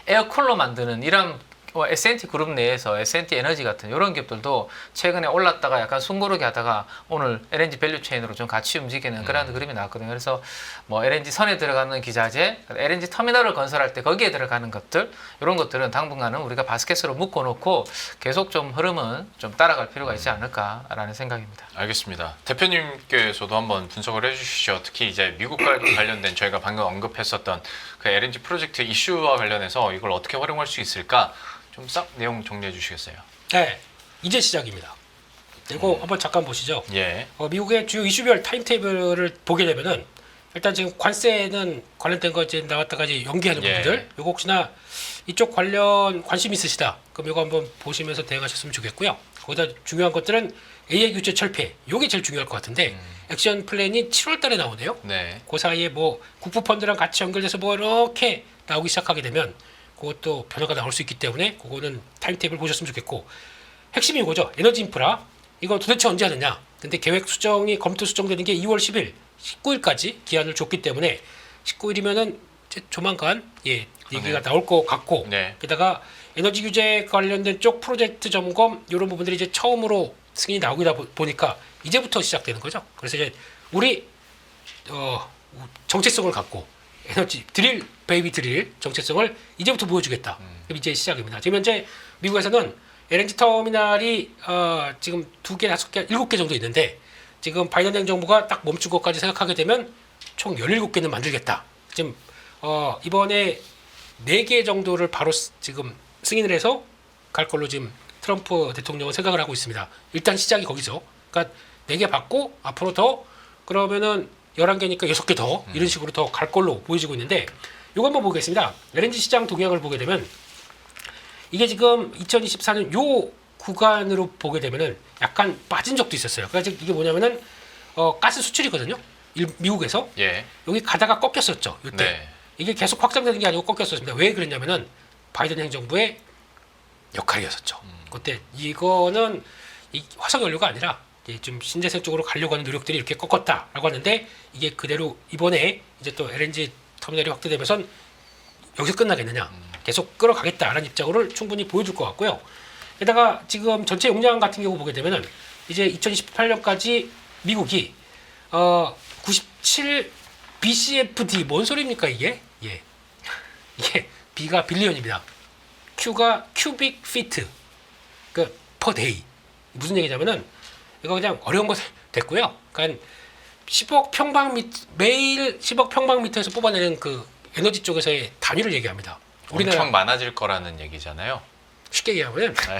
에어쿨러 만드는 이런 S&T 그룹 내에서 S&T 에너지 같은 이런 기업들도 최근에 올랐다가 약간 숨고르게 하다가 오늘 LNG 밸류 체인으로 좀 같이 움직이는 그런 그림이 나왔거든요. 그래서 뭐 LNG 선에 들어가는 기자재, LNG 터미널을 건설할 때 거기에 들어가는 것들, 이런 것들은 당분간은 우리가 바스켓으로 묶어놓고 계속 좀 흐름은 좀 따라갈 필요가 있지 않을까라는 생각입니다. 알겠습니다. 대표님께서도 한번 분석을 해주시죠. 특히 이제 미국과 관련된 저희가 방금 언급했었던 그 LNG 프로젝트 이슈와 관련해서 이걸 어떻게 활용할 수 있을까 좀 싹 내용 정리해 주시겠어요? 네, 이제 시작입니다. 그리고 한번 잠깐 보시죠. 예. 미국의 주요 이슈별 타임테이블을 보게 되면은 일단 지금 관세는 관련된 거 이제 나왔다가 이제 연기하는 예. 부분들, 요거 혹시나 이쪽 관련 관심 있으시다, 그럼 요거 한번 보시면서 대응하셨으면 좋겠고요. 거기다 중요한 것들은 AI 규제 철폐, 요게 제일 중요할 것 같은데 액션 플랜이 7월달에 나오네요. 네. 그 사이에 뭐 국부 펀드랑 같이 연결돼서 뭐 이렇게 나오기 시작하게 되면 그것도 변화가 나올 수 있기 때문에 그거는 타임테이블 보셨으면 좋겠고, 핵심이 이거죠. 에너지 인프라 이거 도대체 언제 하느냐. 근데 계획 수정이 검토 수정되는 게 2월 10일 19일까지 기한을 줬기 때문에 19일이면은 조만간 얘기가 나올 것 같고, 네. 게다가 에너지 규제 관련된 쪽 프로젝트 점검 이런 부분들이 이제 처음으로 승인이 나오다 보니까 이제부터 시작되는 거죠. 그래서 이제 우리 정체성을 갖고 에너지 드릴 베이비 드릴 정체성을 이제부터 보여주겠다. 그럼 이제 시작입니다. 지금 현재 미국에서는 LNG 터미널이 지금 2개, 5개, 7개 정도 있는데 지금 바이든 행정부가 딱 멈춘 것까지 생각하게 되면 총 17개는 만들겠다. 지금 이번에 4개 정도를 바로 지금 승인을 해서 갈 걸로 지금 트럼프 대통령은 생각을 하고 있습니다. 일단 시작이 거기죠. 그러니까 4개 받고 앞으로 더 그러면은 11개니까 6개 더 이런 식으로 더 갈 걸로 보여지고 있는데, 이거 한번 보겠습니다. LNG 시장 동향을 보게 되면 이게 지금 2024년 요 구간으로 보게 되면은 약간 빠진 적도 있었어요. 그래서 이게 뭐냐면은 가스 수출이거든요. 미국에서 예. 여기 가다가 꺾였었죠. 이때 네. 이게 계속 확장되는 게 아니고 꺾였었습니다. 왜 그랬냐면은 바이든 행정부의 역할이었었죠. 그때 이거는 이 화석연료가 아니라 이제 좀 신재생 쪽으로 가려고 하는 노력들이 이렇게 꺾었다라고 하는데, 이게 그대로 이번에 이제 또 LNG 터미널이 확대되면서 여기서 끝나겠느냐, 계속 끌어가겠다라는 입장을 충분히 보여줄 것 같고요. 게다가 지금 전체 용량 같은 경우 보게 되면은 이제 2028년까지 미국이 97 BCFD, 뭔 소리입니까 이게? 예, 이게 B가 빌리언입니다. Q가 큐빅 피트, 그 per day. 무슨 얘기냐면은 이거 그냥 어려운 거 됐고요. 그러니까 10억 평방미터, 매일 10억 평방미터에서 뽑아내는 그 에너지 쪽에서의 단위를 얘기합니다. 엄청 많아질 거라는 얘기잖아요. 쉽게 얘기하면 네.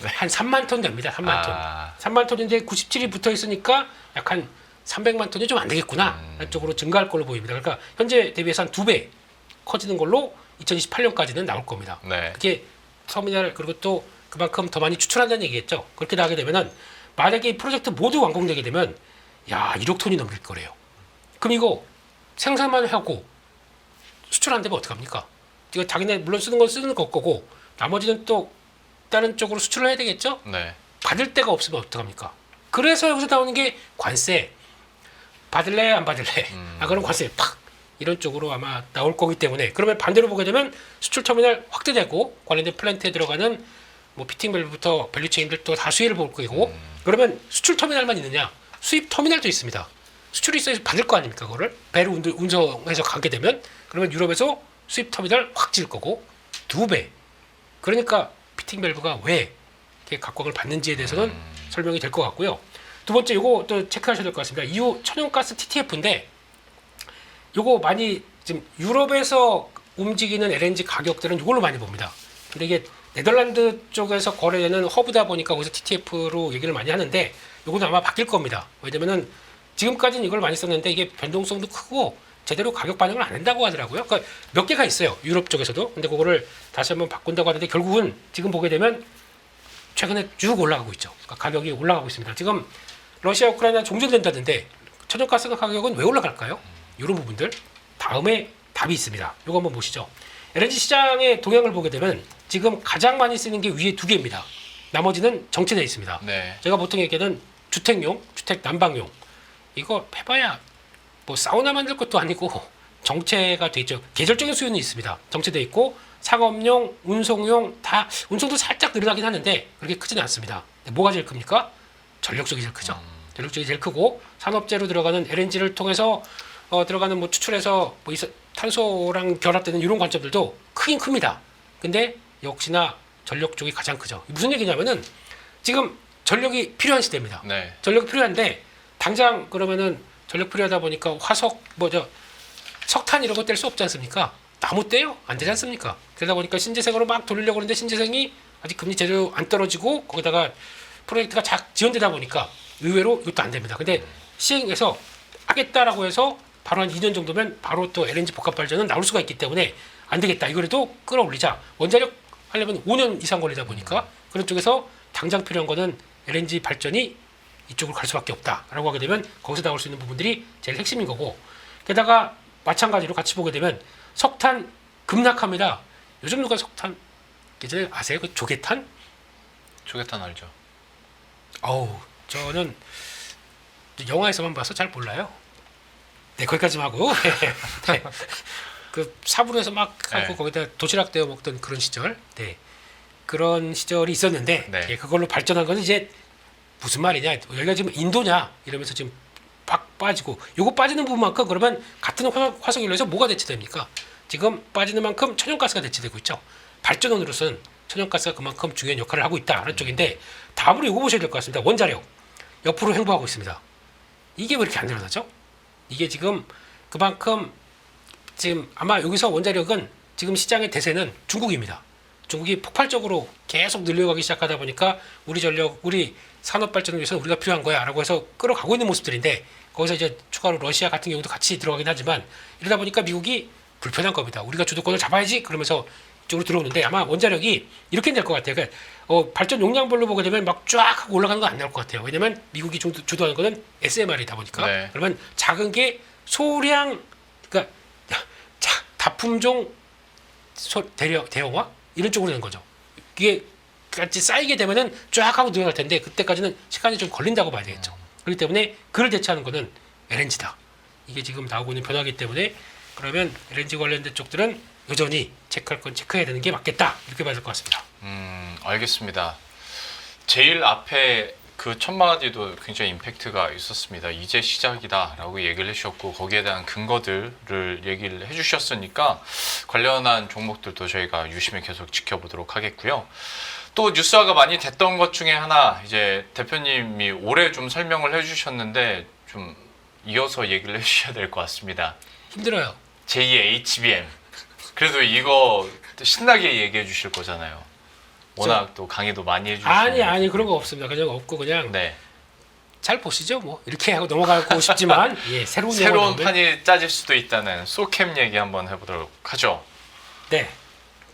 한 3만 톤 됩니다. 3만 톤. 아. 3만 톤인데 97이 붙어 있으니까 약 한 300만 톤이 좀 안 되겠구나. 라는 쪽으로 증가할 걸로 보입니다. 그러니까 현재 대비해서 한 2배 커지는 걸로 2028년까지는 나올 겁니다. 네. 그게 터미널, 그리고 또 그만큼 더 많이 추출한다는 얘기겠죠. 그렇게 나가게 되면은 만약에 이 프로젝트 모두 완공되게 되면 1억 톤이 넘길 거래요. 그럼 이거 생산만 하고 수출 안 되면 어떡합니까? 이거 자기네 물론 쓰는 건 쓰는 거고 나머지는 또 다른 쪽으로 수출을 해야 되겠죠? 네. 받을 데가 없으면 어떡합니까? 그래서 여기서 나오는 게 관세. 받을래 안 받을래? 아 그럼 관세 팍 이런 쪽으로 아마 나올 거기 때문에 그러면 반대로 보게 되면 수출 터미널 확대되고 관련된 플랜트에 들어가는 뭐 피팅 밸브부터 밸류체인들도 다 수혜를 볼 거고 그러면 수출 터미널만 있느냐? 수입 터미널도 있습니다. 수출이 있어야 받을 거 아닙니까? 그거를 배로 운송해서 가게 되면 그러면 유럽에서 수입 터미널 확 질 거고 2배. 그러니까 피팅 밸브가 왜 이렇게 각광을 받는지에 대해서는 설명이 될 것 같고요. 두 번째 이거 또 체크하셔야 될 것 같습니다. 이후 천연가스 TTF인데 요거 많이 지금 유럽에서 움직이는 LNG 가격들은 이걸로 많이 봅니다. 근데 이게 네덜란드 쪽에서 거래되는 허브다 보니까 거기서 TTF로 얘기를 많이 하는데 요거는 아마 바뀔 겁니다. 왜냐면은 지금까지는 이걸 많이 썼는데 이게 변동성도 크고 제대로 가격 반영을 안 한다고 하더라고요. 그러니까 몇 개가 있어요. 유럽 쪽에서도. 근데 그거를 다시 한번 바꾼다고 하는데 결국은 지금 보게 되면 최근에 쭉 올라가고 있죠. 그러니까 가격이 올라가고 있습니다. 지금 러시아 우크라이나 종전된다는데 천연가스 가격은 왜 올라갈까요? 이런 부분들 다음에 답이 있습니다. 이거 한번 보시죠. LNG 시장의 동향을 보게 되면 지금 가장 많이 쓰는 게 위에 2개입니다. 나머지는 정체되어 있습니다. 네. 제가 보통 얘기하는 주택용, 주택 난방용 이거 해봐야 뭐 사우나 만들 것도 아니고 정체가 돼 있죠. 계절적인 수요는 있습니다. 정체돼 있고 상업용, 운송용 다 운송도 살짝 늘어나긴 하는데 그렇게 크지는 않습니다. 뭐가 제일 큽니까? 전력 쪽이 제일 크죠. 전력 쪽이 제일 크고 산업재로 들어가는 LNG를 통해서 들어가는 뭐 추출해서 뭐 탄소랑 결합되는 이런 관점들도 크긴 큽니다. 근데 역시나 전력 쪽이 가장 크죠. 무슨 얘기냐면은 지금 전력이 필요한 시대입니다. 네. 전력이 필요한데 당장 그러면은 전력 필요하다 보니까 화석 석탄 이런 거 뗄 수 없지 않습니까? 나무 떼요? 안 되지 않습니까? 그러다 보니까 신재생으로 막 돌리려고 하는데 신재생이 아직 금리 제대로 안 떨어지고 거기다가 프로젝트가 지연되다 보니까 의외로 이것도 안 됩니다. 근데 시행해서 하겠다라고 해서 바로 한 2년 정도면 바로 또 LNG 복합 발전은 나올 수가 있기 때문에 안 되겠다. 이거라도 끌어올리자. 원자력 하려면 5년 이상 걸리다 보니까 그런 쪽에서 당장 필요한 거는 LNG 발전이 이쪽으로 갈 수밖에 없다라고 하게 되면 거기서 나올 수 있는 부분들이 제일 핵심인 거고 게다가 마찬가지로 같이 보게 되면 석탄 급락합니다. 요즘 누가 석탄 예전에 아세요? 그 조개탄? 조개탄 알죠? 어우 저는 영화에서만 봐서 잘 몰라요. 네 거기까지만 하고 네. 그 사부로에서 막 하고 네. 거기다 도시락 떼어 먹던 그런 시절 네 그런 시절이 있었는데 네. 예, 그걸로 발전한 거는 이제 무슨 말이냐 여기가 지금 인도냐 이러면서 지금 팍 빠지고 요거 빠지는 부분만큼 그러면 같은 화석연료에서 뭐가 대체됩니까? 지금 빠지는 만큼 천연가스가 대체되고 있죠. 발전원으로서는 천연가스가 그만큼 중요한 역할을 하고 있다는 쪽인데 다음으로 이거 보셔야 될 것 같습니다. 원자력 옆으로 횡보하고 있습니다. 이게 왜 이렇게 안 일어나죠? 이게 지금 그만큼 지금 아마 여기서 원자력은 지금 시장의 대세는 중국입니다. 중국이 폭발적으로 계속 늘려가기 시작하다 보니까 우리 전력, 우리 산업 발전을 위해서 우리가 필요한 거야라고 해서 끌어가고 있는 모습들인데 거기서 이제 추가로 러시아 같은 경우도 같이 들어가긴 하지만 이러다 보니까 미국이 불편한 겁니다. 우리가 주도권을 잡아야지 그러면서 이쪽으로 들어오는데 아마 원자력이 이렇게 될 것 같아요. 그러니까 발전 용량별로 보게 되면 막 쫙 하고 올라가는 거 안 나올 것 같아요. 왜냐면 미국이 주도하는 거는 SMR이다 보니까 네. 그러면 작은 게 소량 그러니까 다품종 대형화 이런 쪽으로 되는 거죠. 이게 같이 쌓이게 되면은 쫙 하고 늘어날 텐데 그때까지는 시간이 좀 걸린다고 봐야 되겠죠. 그렇기 때문에 그를 대체하는 거는 LNG다. 이게 지금 나오고 있는 변화이기 때문에 그러면 LNG 관련된 쪽들은 여전히 체크할 건 체크해야 되는 게 맞겠다. 이렇게 봐야 될 것 같습니다. 알겠습니다. 제일 앞에 그 첫 마디도 굉장히 임팩트가 있었습니다. 이제 시작이다라고 얘기를 해주셨고 거기에 대한 근거들을 얘기를 해주셨으니까 관련한 종목들도 저희가 유심히 계속 지켜보도록 하겠고요. 또 뉴스화가 많이 됐던 것 중에 하나 이제 대표님이 올해 좀 설명을 해주셨는데 좀 이어서 얘기를 해주셔야 될 것 같습니다. 힘들어요. 제2의 HBM. 그래도 이거 신나게 얘기해 주실 거잖아요. 워낙 또 강의도 많이 해주시고. 아니 그런 거 없습니다. 그냥 없고 그냥 네. 잘 보시죠. 뭐 이렇게 하고 넘어가고 싶지만 예, 새로운 판이 짜질 수도 있다는 소캠 얘기 한번 해보도록 하죠. 네,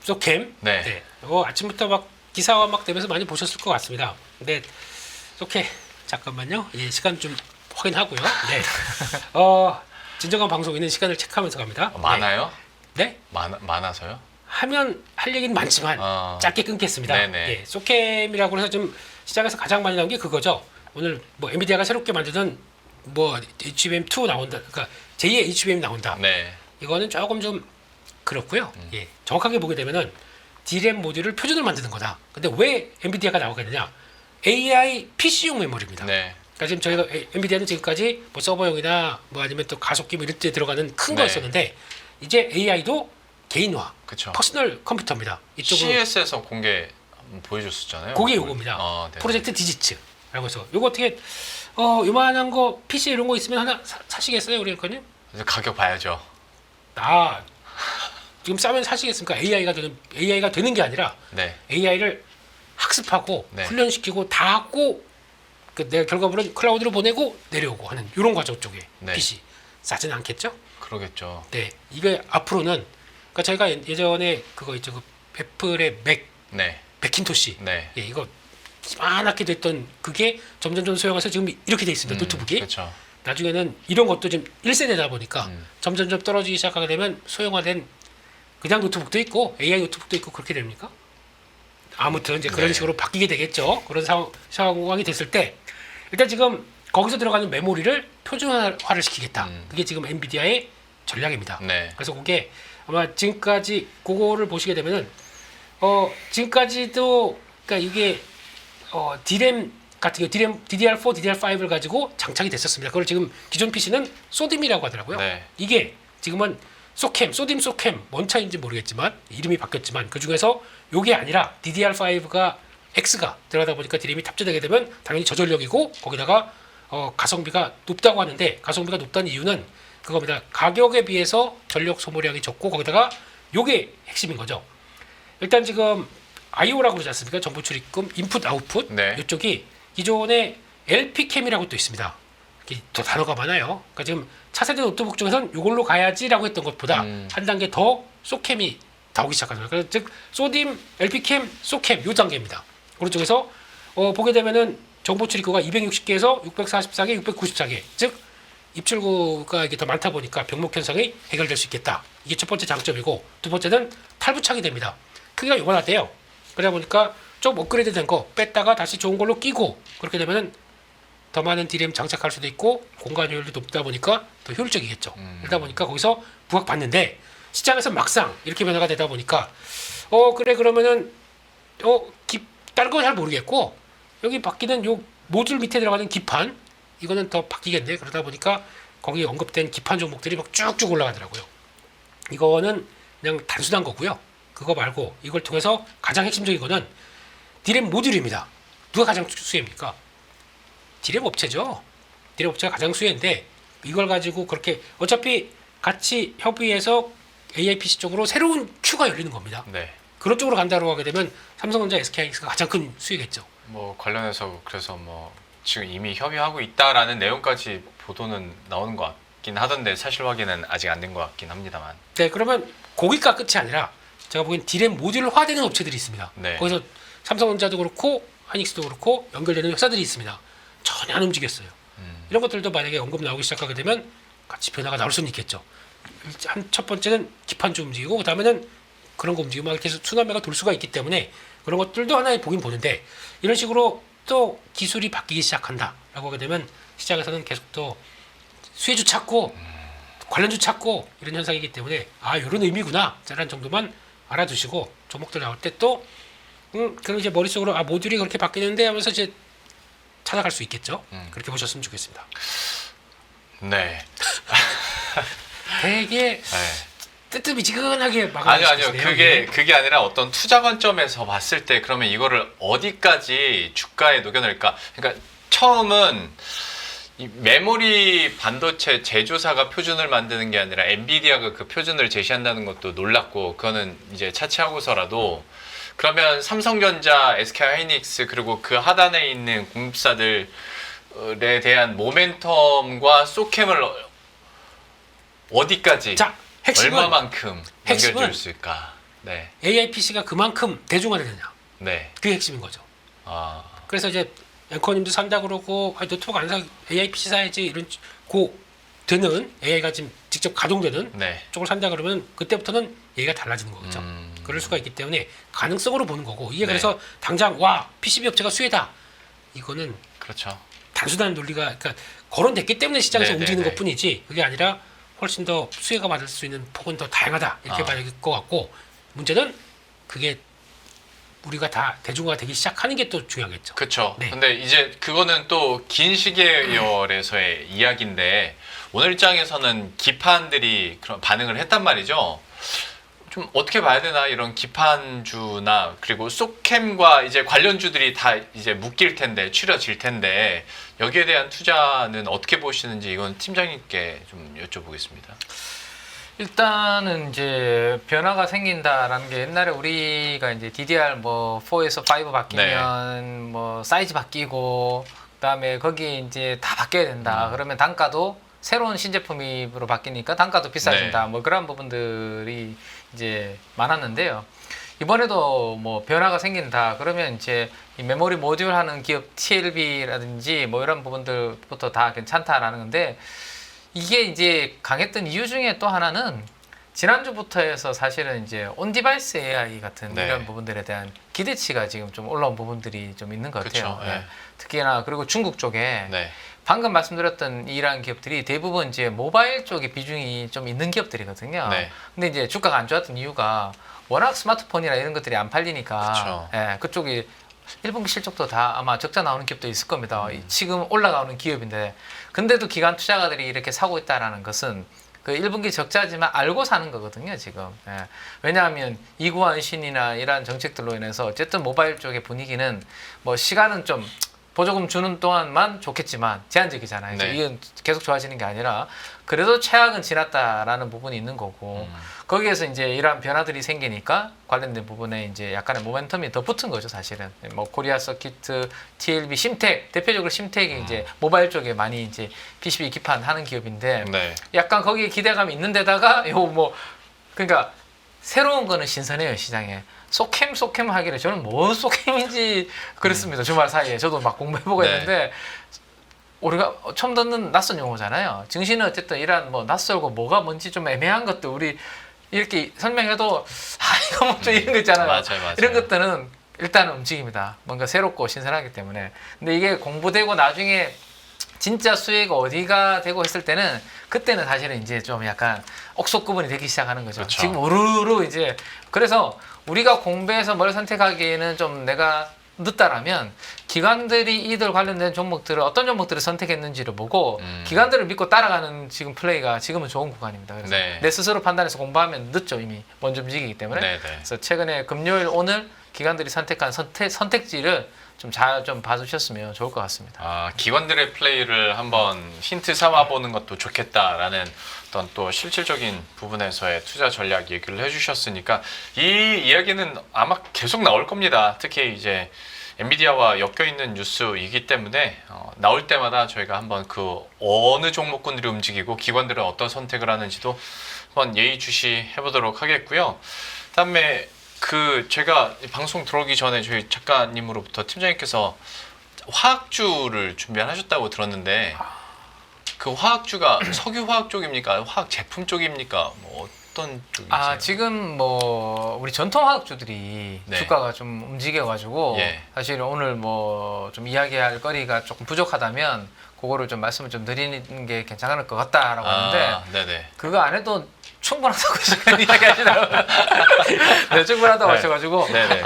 소캠. 네. 네. 아침부터 막 기사화 막 되면서 많이 보셨을 것 같습니다. 근데 소캠 잠깐만요. 예, 시간 좀 확인하고요. 네. 진정한 방송인은 시간을 체크하면서 갑니다. 많아요? 네? 많아서요? 하면 할 얘기는 많지만 짧게 끊겠습니다. 네네. 예, 소캠이라고 해서 좀 시장에서 가장 많이 나온 게 그거죠. 오늘 뭐 엔비디아가 새롭게 만드는 뭐 HBM2 나온다. 그러니까 제2의 HBM 나온다. 네. 이거는 조금 좀 그렇고요. 예, 정확하게 보게 되면은 DRAM 모듈을 표준으로 만드는 거다. 근데 왜 엔비디아가 나오게 되냐? AI PC용 메모리입니다. 네. 그러니까 지금 저희가 엔비디아는 지금까지 뭐 서버용이나 뭐 아니면 또 가속기 뭐 이런 데 들어가는 큰 네. 거였었는데 이제 AI도 개인화, 그쵸. 퍼스널 컴퓨터입니다. 이쪽으로 CES에서 공개 한번 보여줬었잖아요. 그게 요겁니다. 네. 프로젝트 디지츠라고 해서 요거 어떻게 요만한 거 PC 이런 거 있으면 하나 사시겠어요, 우리 앵커님? 이제 가격 봐야죠. 지금 싸면 사시겠습니까? AI가 되는 게 아니라 네. AI를 학습하고 네. 훈련시키고 다 하고 내가 결과물은 클라우드로 보내고 내려오고 하는 이런 과정 쪽에 네. PC 싸지는 않겠죠? 그러겠죠. 네, 이게 앞으로는 그러니까 저희가 예전에 그거 있죠, 그 애플의 네. 맥킨토시, 네. 예, 이거 이만하게 됐던 그게 점점 소형화해서 지금 이렇게 돼 있습니다. 노트북이. 그렇죠. 나중에는 이런 것도 지금 1세대다 보니까 점점 떨어지기 시작하게 되면 소형화된 그냥 노트북도 있고 AI 노트북도 있고 그렇게 됩니까? 아무튼 이제 그런 네. 식으로 바뀌게 되겠죠. 그런 상황이 됐을 때 일단 지금 거기서 들어가는 메모리를 표준화를 시키겠다. 그게 지금 엔비디아의 전략입니다. 네. 그래서 그게 아마 지금까지 그거를 보시게 되면은 지금까지도 그러니까 이게 DRAM 같은 경우 DDR4, DDR5를 가지고 장착이 됐었습니다. 그걸 지금 기존 PC는 소딤이라고 하더라고요. 네. 이게 지금은 소캠, 뭔 차이인지 모르겠지만 이름이 바뀌었지만 그 중에서 요게 아니라 DDR5가 X가 들어가다 보니까 DRAM이 탑재되게 되면 당연히 저전력이고 거기다가 가성비가 높다고 하는데 가성비가 높다는 이유는 그겁니다. 가격에 비해서 전력 소모량이 적고 거기다가 요게 핵심인 거죠. 일단 지금 I/O라고 그러지 않습니까? 정보 출입금, 인풋, 아웃풋 네. 이쪽이 기존에 LP캠이라고 또 있습니다. 이렇게 더 단어가 많아요. 그러니까 지금 차세대 노트북 중에서는 이걸로 가야지라고 했던 것보다 한 단계 더 소캠이 나오기 시작하죠. 그래서 즉 소딤, LP캠, 소캠 요 단계입니다. 오른쪽에서 보게 되면은 정보 출입구가 260개에서 644개, 694개. 즉 입출구가 이게 더 많다 보니까 병목 현상이 해결될 수 있겠다. 이게 첫 번째 장점이고 두 번째는 탈부착이 됩니다. 크기가 요만하대요. 그러다 보니까 좀 업그레이드 된 거 뺐다가 다시 좋은 걸로 끼고 그렇게 되면은 더 많은 DRAM 장착할 수도 있고 공간 효율도 높다 보니까 더 효율적이겠죠. 그러다 보니까 거기서 부각받는데 시장에서 막상 이렇게 변화가 되다 보니까 그래 그러면은 다른 건 잘 모르겠고 여기 바뀌는 요 모듈 밑에 들어가는 기판 이거는 더 바뀌겠네. 그러다 보니까 거기 언급된 기판 종목들이 막 쭉쭉 올라가더라고요. 이거는 그냥 단순한 거고요. 그거 말고 이걸 통해서 가장 핵심적인 거는 DRAM 모듈입니다. 누가 가장 수혜입니까? DRAM 업체죠. DRAM 업체가 가장 수혜인데 이걸 가지고 그렇게 어차피 같이 협의해서 AI PC 쪽으로 새로운 큐가 열리는 겁니다. 네. 그런 쪽으로 간다고 하게 되면 삼성전자, SK하이닉스가 가장 큰 수혜겠죠. 뭐 관련해서 그래서 뭐 지금 이미 협의하고 있다라는 내용까지 보도는 나오는 것 같긴 하던데 사실 확인은 아직 안 된 것 같긴 합니다만. 네, 그러면 거기가 끝이 아니라 제가 보기엔 DRAM 모듈화되는 업체들이 있습니다. 네. 거기서 삼성전자도 그렇고 하이닉스도 그렇고 연결되는 회사들이 있습니다. 전혀 안 움직였어요. 이런 것들도 만약에 언급 나오기 시작하게 되면 같이 변화가 나올 수는 있겠죠. 첫 번째는 기판주 움직이고 그 다음에는 그런 거 움직이고 막 이렇게 해서 순환매가 돌 수가 있기 때문에 그런 것들도 하나의 보긴 보는데 이런 식으로 또 기술이 바뀌기 시작한다라고 하게 되면 시장에서는 계속 또 수혜주 찾고 관련주 찾고 이런 현상이기 때문에 이런 의미구나 라는 정도만 알아두시고 종목들 나올 때 또 그럼 이제 머릿속으로 모듈이 그렇게 바뀌는데 하면서 이제 찾아갈 수 있겠죠. 그렇게 보셨으면 좋겠습니다. 네. 되게 네. 뜨뜻미지근하게 마감을 아니요. 시키시네요. 그게 아니라 어떤 투자 관점에서 봤을 때 그러면 이거를 어디까지 주가에 녹여낼까? 그러니까 처음은 이 메모리 반도체 제조사가 표준을 만드는 게 아니라 엔비디아가 그 표준을 제시한다는 것도 놀랐고 그거는 이제 차치하고서라도 그러면 삼성전자, SK하이닉스 그리고 그 하단에 있는 공급사들에 대한 모멘텀과 소캠을 어디까지 자, 핵심은 얼마만큼 핵심은 넘겨줄 수 있을까? 네, AI PC가 그만큼 대중화되느냐. 네, 그게 핵심인 거죠. 아, 그래서 이제 앵커님도 산다 그러고 노트북 안 사 AI PC 사야지 이런 고 되는 AI가 지금 직접 가동되는 네. 쪽을 산다 그러면 그때부터는 얘기가 달라지는 거겠죠. 그럴 수가 있기 때문에 가능성으로 보는 거고 이게 네. 그래서 당장 와 PCB 업체가 수혜다 이거는 그렇죠. 단순한 논리가 그러니까 거론됐기 때문에 시장에서 네, 움직이는 네, 네. 것뿐이지 그게 아니라 훨씬 더 수혜가 받을 수 있는 폭은 더 다양하다 이렇게 봐야 될 것 같고 문제는 그게 우리가 다 대중화가 되기 시작하는 게 또 중요하겠죠. 그렇죠. 네. 근데 이제 그거는 또 긴 시계열에서의 이야기인데 오늘 장에서는 기판들이 그런 반응을 했단 말이죠. 좀 어떻게 봐야 되나 이런 기판주나 그리고 소캠과 이제 관련주들이 다 이제 묶일 텐데 추려질 텐데 여기에 대한 투자는 어떻게 보시는지 이건 팀장님께 좀 여쭤보겠습니다. 일단은 이제 변화가 생긴다라는 게 옛날에 우리가 이제 DDR 뭐 4에서 5 바뀌면 뭐 사이즈 바뀌고 그다음에 거기 이제 다 바뀌어야 된다. 그러면 단가도 새로운 신제품으로 바뀌니까 단가도 비싸진다. 뭐 그런 부분들이 이제 많았는데요. 이번에도 뭐 변화가 생긴다. 그러면 이제 이 메모리 모듈 하는 기업 TLB라든지 뭐 이런 부분들부터 다 괜찮다라는 건데 이게 이제 강했던 이유 중에 또 하나는 지난주부터 해서 사실은 이제 온디바이스 AI 같은 네. 이런 부분들에 대한 기대치가 지금 좀 올라온 부분들이 좀 있는 것 같아요. 그쵸, 네. 특히나 그리고 중국 쪽에 네. 방금 말씀드렸던 이러한 기업들이 대부분 이제 모바일 쪽에 비중이 좀 있는 기업들이거든요. 네. 근데 이제 주가가 안 좋았던 이유가 워낙 스마트폰이나 이런 것들이 안 팔리니까 그쵸. 예, 그쪽이 1분기 실적도 다 아마 적자 나오는 기업도 있을 겁니다. 음. 지금 올라가는 기업인데 근데도 기관 투자가들이 이렇게 사고 있다라는 것은 그 1분기 적자지만 알고 사는 거거든요, 지금. 예. 왜냐하면 이구환신이나 이러한 정책들로 인해서 어쨌든 모바일 쪽의 분위기는 뭐 시간은 좀 보조금 주는 동안만 좋겠지만 제한적이잖아요. 네. 이건 계속 좋아지는 게 아니라 그래도 최악은 지났다라는 부분이 있는 거고 거기에서 이제 이러한 변화들이 생기니까 관련된 부분에 이제 약간의 모멘텀이 더 붙은 거죠, 사실은. 뭐 코리아 서키트, TLB, 심텍 대표적으로 심텍이 이제 모바일 쪽에 많이 이제 PCB 기판 하는 기업인데 네. 약간 거기에 기대감이 있는 데다가 요 뭐 그러니까 새로운 거는 신선해요, 시장에. 소캠 하기를 저는 뭔 소캠인지 그랬습니다. 주말 사이에 저도 막 공부해보고 네. 했는데 우리가 처음 듣는 낯선 용어잖아요. 증시는 어쨌든 이런 뭐 낯설고 뭐가 뭔지 좀 애매한 것들 우리 이렇게 설명해도 이거 뭐 좀 이런 거 있잖아요. 맞아요. 이런 것들은 일단은 움직입니다. 뭔가 새롭고 신선하기 때문에. 근데 이게 공부되고 나중에 진짜 수혜가 어디가 되고 했을 때는 그때는 사실은 이제 좀 약간 옥석 구분이 되기 시작하는 거죠. 그렇죠. 지금 우르르 이제 그래서 우리가 공부해서 뭘 선택하기에는 좀 내가 늦다라면 기관들이 이들 관련된 종목들을 어떤 종목들을 선택했는지를 보고 기관들을 믿고 따라가는 지금 플레이가 지금은 좋은 구간입니다. 그래서 네. 내 스스로 판단해서 공부하면 늦죠, 이미 먼저 움직이기 때문에. 네. 네. 그래서 최근에 금요일 오늘 기관들이 선택한 선택지를 좀 잘 좀 봐주셨으면 좋을 것 같습니다. 아, 기관들의 플레이를 한번 힌트 삼아 보는 것도 좋겠다라는 어떤 또 실질적인 부분에서의 투자 전략 얘기를 해주셨으니까 이 이야기는 아마 계속 나올 겁니다. 특히 이제 엔비디아와 엮여 있는 뉴스이기 때문에 나올 때마다 저희가 한번 그 어느 종목군들이 움직이고 기관들은 어떤 선택을 하는지도 한번 예의주시 해보도록 하겠고요. 그다음에 그 제가 방송 들어오기 전에 저희 작가님으로부터 팀장님께서 화학주를 준비하셨다고 들었는데 그 화학주가 석유 화학 쪽입니까? 화학 제품 쪽입니까? 뭐 어떤 쪽이세요? 지금 뭐 우리 전통 화학주들이 네. 주가가 좀 움직여가지고 예. 사실 오늘 뭐 좀 이야기할 거리가 조금 부족하다면 그거를 좀 말씀을 좀 드리는 게 괜찮을 것 같다라고 하는데 네네. 그거 안 해도 충분하다고 저는 이야기하시더라고요. 네, 충분하다고 네. 하셔가지고 네네.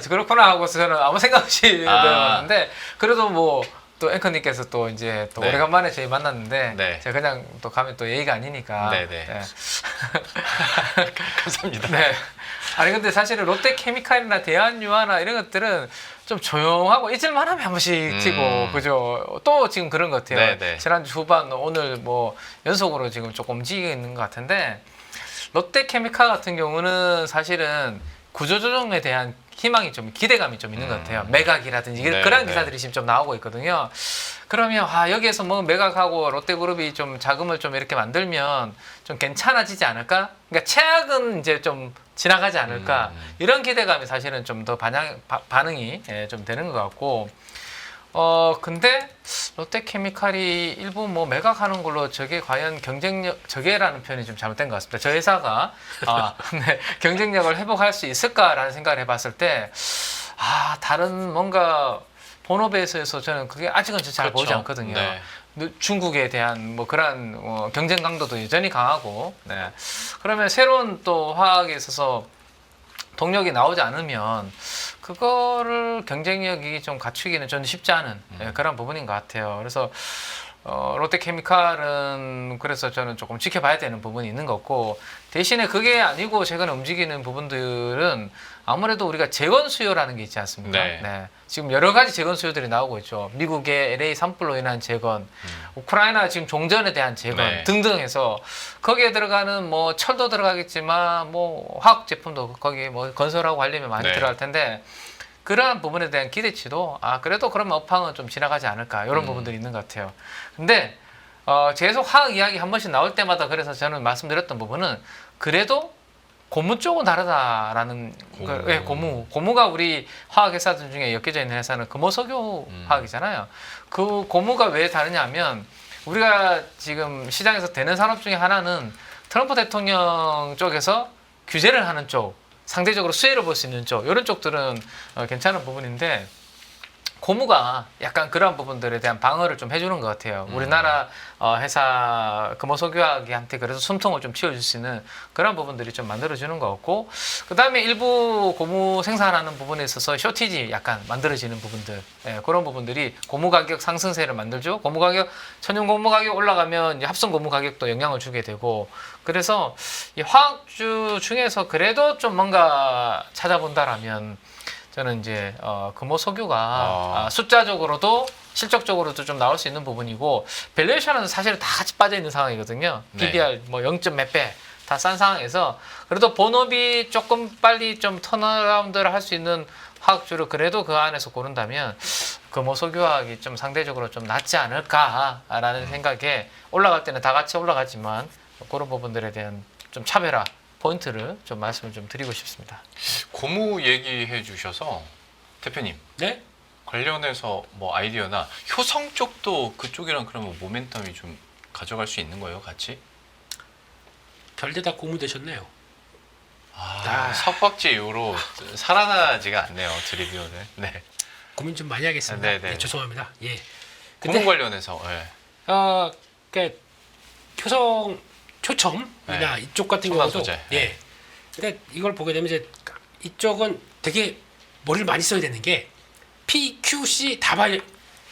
그렇구나 하고서 저는 아무 생각 없이 아. 들어봤는데 그래도 뭐 또 앵커님께서 또 이제 또 네. 오래간만에 저희 만났는데 네. 제가 그냥 또 가면 또 예의가 아니니까 네네. 네. 감사합니다. 네. 아니 근데 사실은 롯데케미칼이나 대한유화나 이런 것들은 좀 조용하고 잊을만 하면 한 번씩 튀고 그죠. 또 지금 그런 것 같아요. 네네. 지난주 후반 오늘 뭐 연속으로 지금 조금 움직이고 있는 것 같은데 롯데케미칼 같은 경우는 사실은 구조조정에 대한 희망이 좀 기대감이 좀 있는 것 같아요. 매각이라든지 네, 그런 네. 기사들이 지금 좀 나오고 있거든요. 그러면 여기에서 뭐 매각하고 롯데그룹이 좀 자금을 좀 이렇게 만들면 좀 괜찮아지지 않을까? 그러니까 최악은 이제 좀 지나가지 않을까? 이런 기대감이 사실은 좀 더 반응이 좀 되는 것 같고 근데 롯데케미칼이 일부 뭐 매각하는 걸로 저게 과연 경쟁력, 저게라는 표현이 좀 잘못된 것 같습니다. 저 회사가 네, 경쟁력을 회복할 수 있을까라는 생각을 해봤을 때, 다른 뭔가 본업에서 저는 그게 아직은 잘 보이지 그렇죠. 않거든요. 네. 중국에 대한 뭐 그런 경쟁 강도도 여전히 강하고, 네. 그러면 새로운 또 화학에 있어서 동력이 나오지 않으면 그거를 경쟁력이 좀 갖추기는 좀 쉽지 않은 그런 부분인 것 같아요. 그래서 롯데케미칼은 그래서 저는 조금 지켜봐야 되는 부분이 있는 것 같고, 대신에 그게 아니고 최근에 움직이는 부분들은 아무래도 우리가 재건 수요라는 게 있지 않습니까? 네. 지금 여러 가지 재건 수요들이 나오고 있죠. 미국의 LA 산불로 인한 재건, 우크라이나 지금 종전에 대한 재건 네. 등등 해서 거기에 들어가는 뭐 철도 들어가겠지만 뭐 화학 제품도 거기 뭐 건설하고 하려면 많이 네. 들어갈 텐데, 그러한 부분에 대한 기대치도 그래도 그러면 업황은 좀 지나가지 않을까 이런 부분들이 있는 것 같아요. 근데 계속 화학 이야기 한 번씩 나올 때마다 그래서 저는 말씀드렸던 부분은 그래도 고무 쪽은 다르다라는 고무가 우리 화학 회사들 중에 엮여져 있는 회사는 금호석유 화학이잖아요. 그 고무가 왜 다르냐면 우리가 지금 시장에서 되는 산업 중에 하나는 트럼프 대통령 쪽에서 규제를 하는 쪽, 상대적으로 수혜를 볼 수 있는 쪽, 이런 쪽들은 괜찮은 부분인데, 고무가 약간 그런 부분들에 대한 방어를 좀 해주는 것 같아요. 우리나라 회사 금호석유학한테 그래서 숨통을 좀 치워줄 수 있는 그런 부분들이 좀 만들어주는 것 같고, 그 다음에 일부 고무 생산하는 부분에 있어서 쇼티지 약간 만들어지는 부분들, 그런 부분들이 고무 가격 상승세를 만들죠. 고무 가격, 천연 고무 가격 올라가면 이제 합성 고무 가격도 영향을 주게 되고, 그래서 이 화학주 중에서 그래도 좀 뭔가 찾아본다라면 저는 이제 금호석유가 숫자적으로도 실적적으로도 좀 나올 수 있는 부분이고, 밸류에이션은 사실 다 같이 빠져 있는 상황이거든요. 네. PBR 뭐 0. 몇 배 다 싼 상황에서 그래도 본업이 조금 빨리 좀 턴어라운드를 할 수 있는 화학주를 그래도 그 안에서 고른다면 금호석유화학이 좀 상대적으로 좀 낫지 않을까라는 생각에, 올라갈 때는 다 같이 올라가지만 그런 부분들에 대한 좀 차별화 포인트를 좀 말씀을 좀 드리고 싶습니다. 고무 얘기해 주셔서 대표님 네? 관련해서 뭐 아이디어나 효성 쪽도 그쪽이랑 그러면 모멘텀이 좀 가져갈 수 있는 거예요, 같이? 별데다 고무 되셨네요. 석박지 이후로 살아나지가 않네요, 드리비오는. 네. 고민 좀 많이 하겠습니다. 네, 네. 네, 죄송합니다. 예. 고무 관련해서. 네. 그러니까 효성 초첨이나 이쪽 같은 첨단 경우도 소재. 예. 근데 이걸 보게 되면 이제 이쪽은 되게 머리를 많이 써야 되는 게 PQC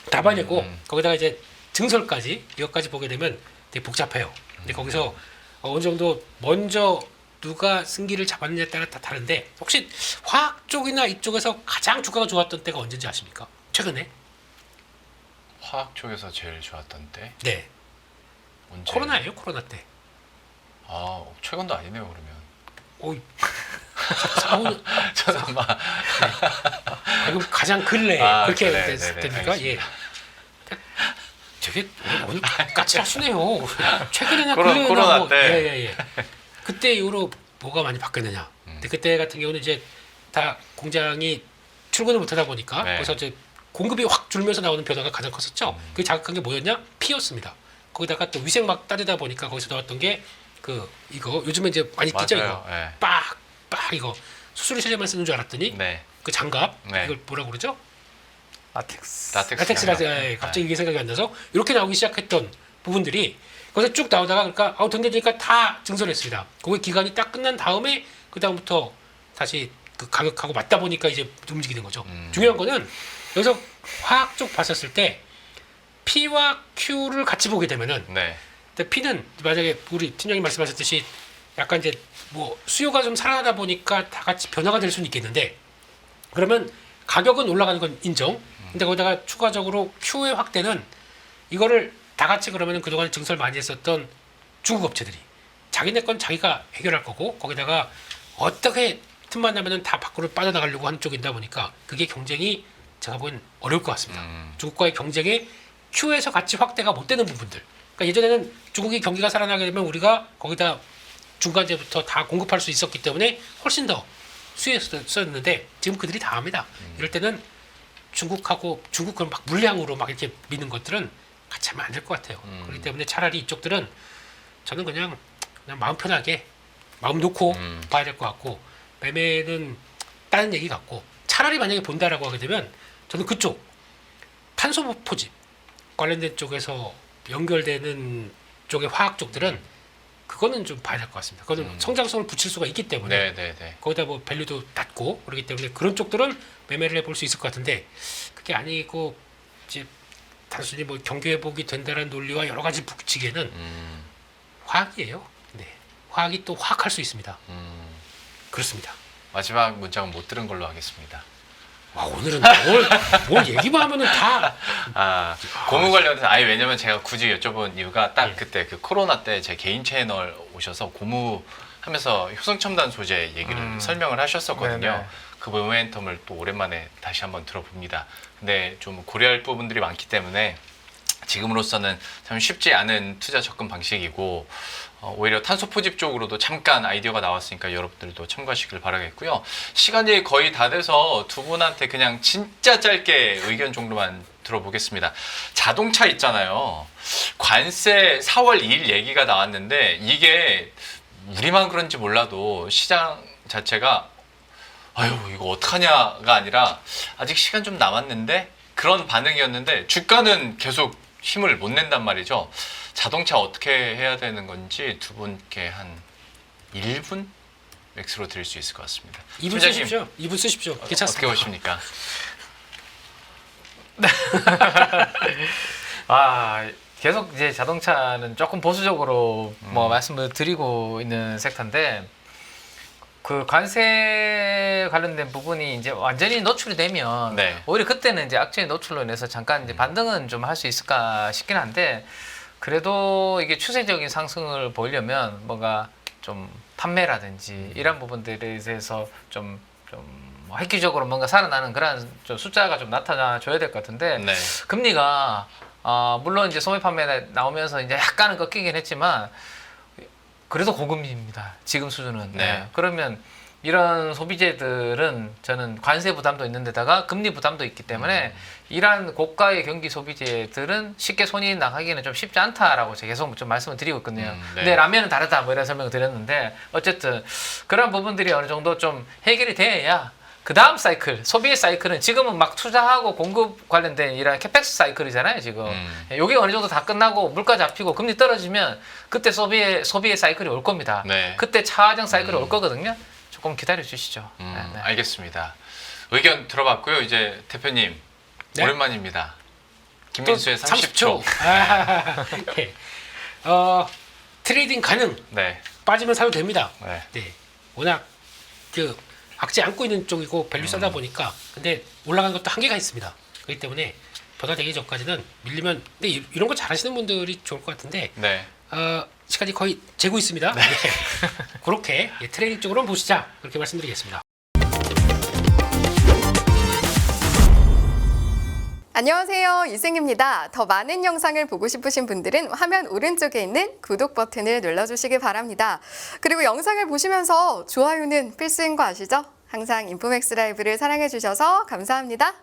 다반이고 거기다가 이제 증설까지 이것까지 보게 되면 되게 복잡해요. 근데 거기서 어느 정도 먼저 누가 승기를 잡았느냐에 따라 다 다른데, 혹시 화학 쪽이나 이쪽에서 가장 주가가 좋았던 때가 언제인지 아십니까? 최근에? 화학 쪽에서 제일 좋았던 때? 네. 언제? 코로나예요, 코로나 때. 최근도 아니네요, 그러면. 오이. 사후 잠깐만. 그럼 가장 근래 그렇게 그래, 됐을 네네, 때니까 예. 되게 오늘 까칠하시네요. 최근에나 코로나 근래나 뭐, 때. 예. 그때 이후로 뭐가 많이 바뀌었느냐. 근데 그때 같은 경우는 이제 다 공장이 출근을 못하다 보니까 네. 그래서 이제 공급이 확 줄면서 나오는 변화가 가장 컸었죠. 그게 자극한 게 뭐였냐? 피였습니다. 거기다가 또 위생 막 따르다 보니까 거기서 나왔던 게 이거 요즘에 이제 많이 뛰죠 이거. 네. 빡 이거 수술 시제만 쓰는 줄 알았더니 네. 그 장갑 네. 이걸 뭐라고 그러죠? 라텍스. 라텍스라서 갑자기 이게 생각이 안 나서 이렇게 나오기 시작했던 부분들이 거기서 쭉 나오다가 그러니까 된다니까 다 증설했습니다. 그게 기간이 딱 끝난 다음에 그 다음부터 다시 그 가격하고 맞다 보니까 이제 움직이는 거죠. 중요한 거는 여기서 화학 쪽 봤었을 때 P와 Q를 같이 보게 되면은 네. 근데 P는 만약에 우리 팀장님 말씀하셨듯이 약간 이제 뭐 수요가 좀 살아나다 보니까 다 같이 변화가 될 수는 있겠는데, 그러면 가격은 올라가는 건 인정. 근데 거기다가 추가적으로 Q의 확대는 이거를 다 같이 그러면 그동안 증설 많이 했었던 중국 업체들이 자기네 건 자기가 해결할 거고, 거기다가 어떻게 틈만 나면은 다 밖으로 빠져나가려고 하는 쪽이다 보니까 그게 경쟁이 제가 보기엔 어려울 것 같습니다. 중국과의 경쟁에 Q에서 같이 확대가 못 되는 부분들. 그러니까 예전에는 중국이 경기가 살아나게 되면 우리가 거기다 중간재부터 다 공급할 수 있었기 때문에 훨씬 더 수혜했었는데 지금 그들이 다 합니다. 이럴 때는 중국을 막 물량으로 막 이렇게 미는 것들은 같이 하면 안 될 것 같아요. 그렇기 때문에 차라리 이쪽들은 저는 그냥 마음 편하게 마음 놓고 봐야 될 것 같고, 매매는 다른 얘기 같고, 차라리 만약에 본다라고 하게 되면 저는 그쪽 탄소 포집 관련된 쪽에서 연결되는 쪽의 화학 쪽들은 그거는 좀 봐야 될 것 같습니다. 그거는 성장성을 붙일 수가 있기 때문에 네네네. 거기다 뭐 밸류도 낮고 그렇기 때문에 그런 쪽들은 매매를 해볼 수 있을 것 같은데, 그게 아니고 이제 단순히 뭐 경기 회복이 된다는 논리와 여러 가지 북치기에는 화학이에요. 네, 화학이 또 화학할 수 있습니다. 그렇습니다. 마지막 문장은 못 들은 걸로 하겠습니다. 와, 오늘은 뭘 얘기만 하면은 다 고무 관련해서 왜냐면 제가 굳이 여쭤본 이유가 딱 그때 그 코로나 때 제 개인 채널 오셔서 고무 하면서 효성첨단 소재 얘기를 설명을 하셨었거든요. 네네. 그 모멘텀을 또 오랜만에 다시 한번 들어봅니다. 근데 좀 고려할 부분들이 많기 때문에 지금으로서는 참 쉽지 않은 투자 접근 방식이고, 오히려 탄소 포집 쪽으로도 잠깐 아이디어가 나왔으니까 여러분들도 참고하시길 바라겠고요. 시간이 거의 다 돼서 두 분한테 그냥 진짜 짧게 의견 정도만 들어보겠습니다. 자동차 있잖아요. 관세 4월 2일 얘기가 나왔는데 이게 우리만 그런지 몰라도 시장 자체가 아유 이거 어떡하냐가 아니라 아직 시간 좀 남았는데 그런 반응이었는데 주가는 계속 힘을 못 낸단 말이죠. 자동차 어떻게 해야 되는 건지 두 분께 한 1분 맥스로 드릴 수 있을 것 같습니다. 2분 팀장님, 쓰십시오. 2분 쓰십시오. 괜찮습니다. 어떻게 보십니까? 계속 이제 자동차는 조금 보수적으로 뭐 말씀을 드리고 있는 섹터인데, 그 관세 관련된 부분이 이제 완전히 노출이 되면 네. 오히려 그때는 이제 악재의 노출로 인해서 잠깐 이제 반등은 좀 할 수 있을까 싶긴 한데, 그래도 이게 추세적인 상승을 보이려면 뭔가 좀 판매라든지 이런 부분들에 대해서 좀 획기적으로 뭔가 살아나는 그런 좀 숫자가 좀 나타나 줘야 될 것 같은데, 네. 금리가 물론 이제 소매 판매 나오면서 이제 약간은 꺾이긴 했지만 그래도 고금리입니다. 지금 수준은. 네. 그러면 이런 소비재들은 저는 관세 부담도 있는 데다가 금리 부담도 있기 때문에 이러한 고가의 경기 소비재들은 쉽게 손이 나가기는 좀 쉽지 않다라고 제가 계속 좀 말씀을 드리고 있거든요. 네. 근데 라면은 다르다 뭐 이런 설명을 드렸는데, 어쨌든 그런 부분들이 어느 정도 좀 해결이 돼야 그 다음 사이클, 소비의 사이클은 지금은 막 투자하고 공급 관련된 이런 캐펙스 사이클이잖아요, 지금. 여기 어느 정도 다 끝나고 물가 잡히고 금리 떨어지면 그때 소비의 사이클이 올 겁니다. 네. 그때 차화정 사이클이 올 거거든요. 조금 기다려 주시죠. 네. 알겠습니다. 의견 들어봤고요. 이제 대표님 네? 오랜만입니다. 김민수의 30초. 네. 트레이딩 가능. 네. 빠지면 사도 됩니다. 네. 네. 워낙 그 악재 안고 있는 쪽이고 밸류 싸다 보니까, 근데 올라간 것도 한계가 있습니다. 그렇기 때문에 변화되기 전까지는 밀리면, 근데 이런 거 잘하시는 분들이 좋을 것 같은데, 네. 시간이 거의 재고 있습니다. 네. 그렇게 트레이딩 쪽으로 한번 보시자, 그렇게 말씀드리겠습니다. 안녕하세요, 이승입니다. 더 많은 영상을 보고 싶으신 분들은 화면 오른쪽에 있는 구독 버튼을 눌러주시기 바랍니다. 그리고 영상을 보시면서 좋아요는 필수인 거 아시죠? 항상 인포맥스 라이브를 사랑해주셔서 감사합니다.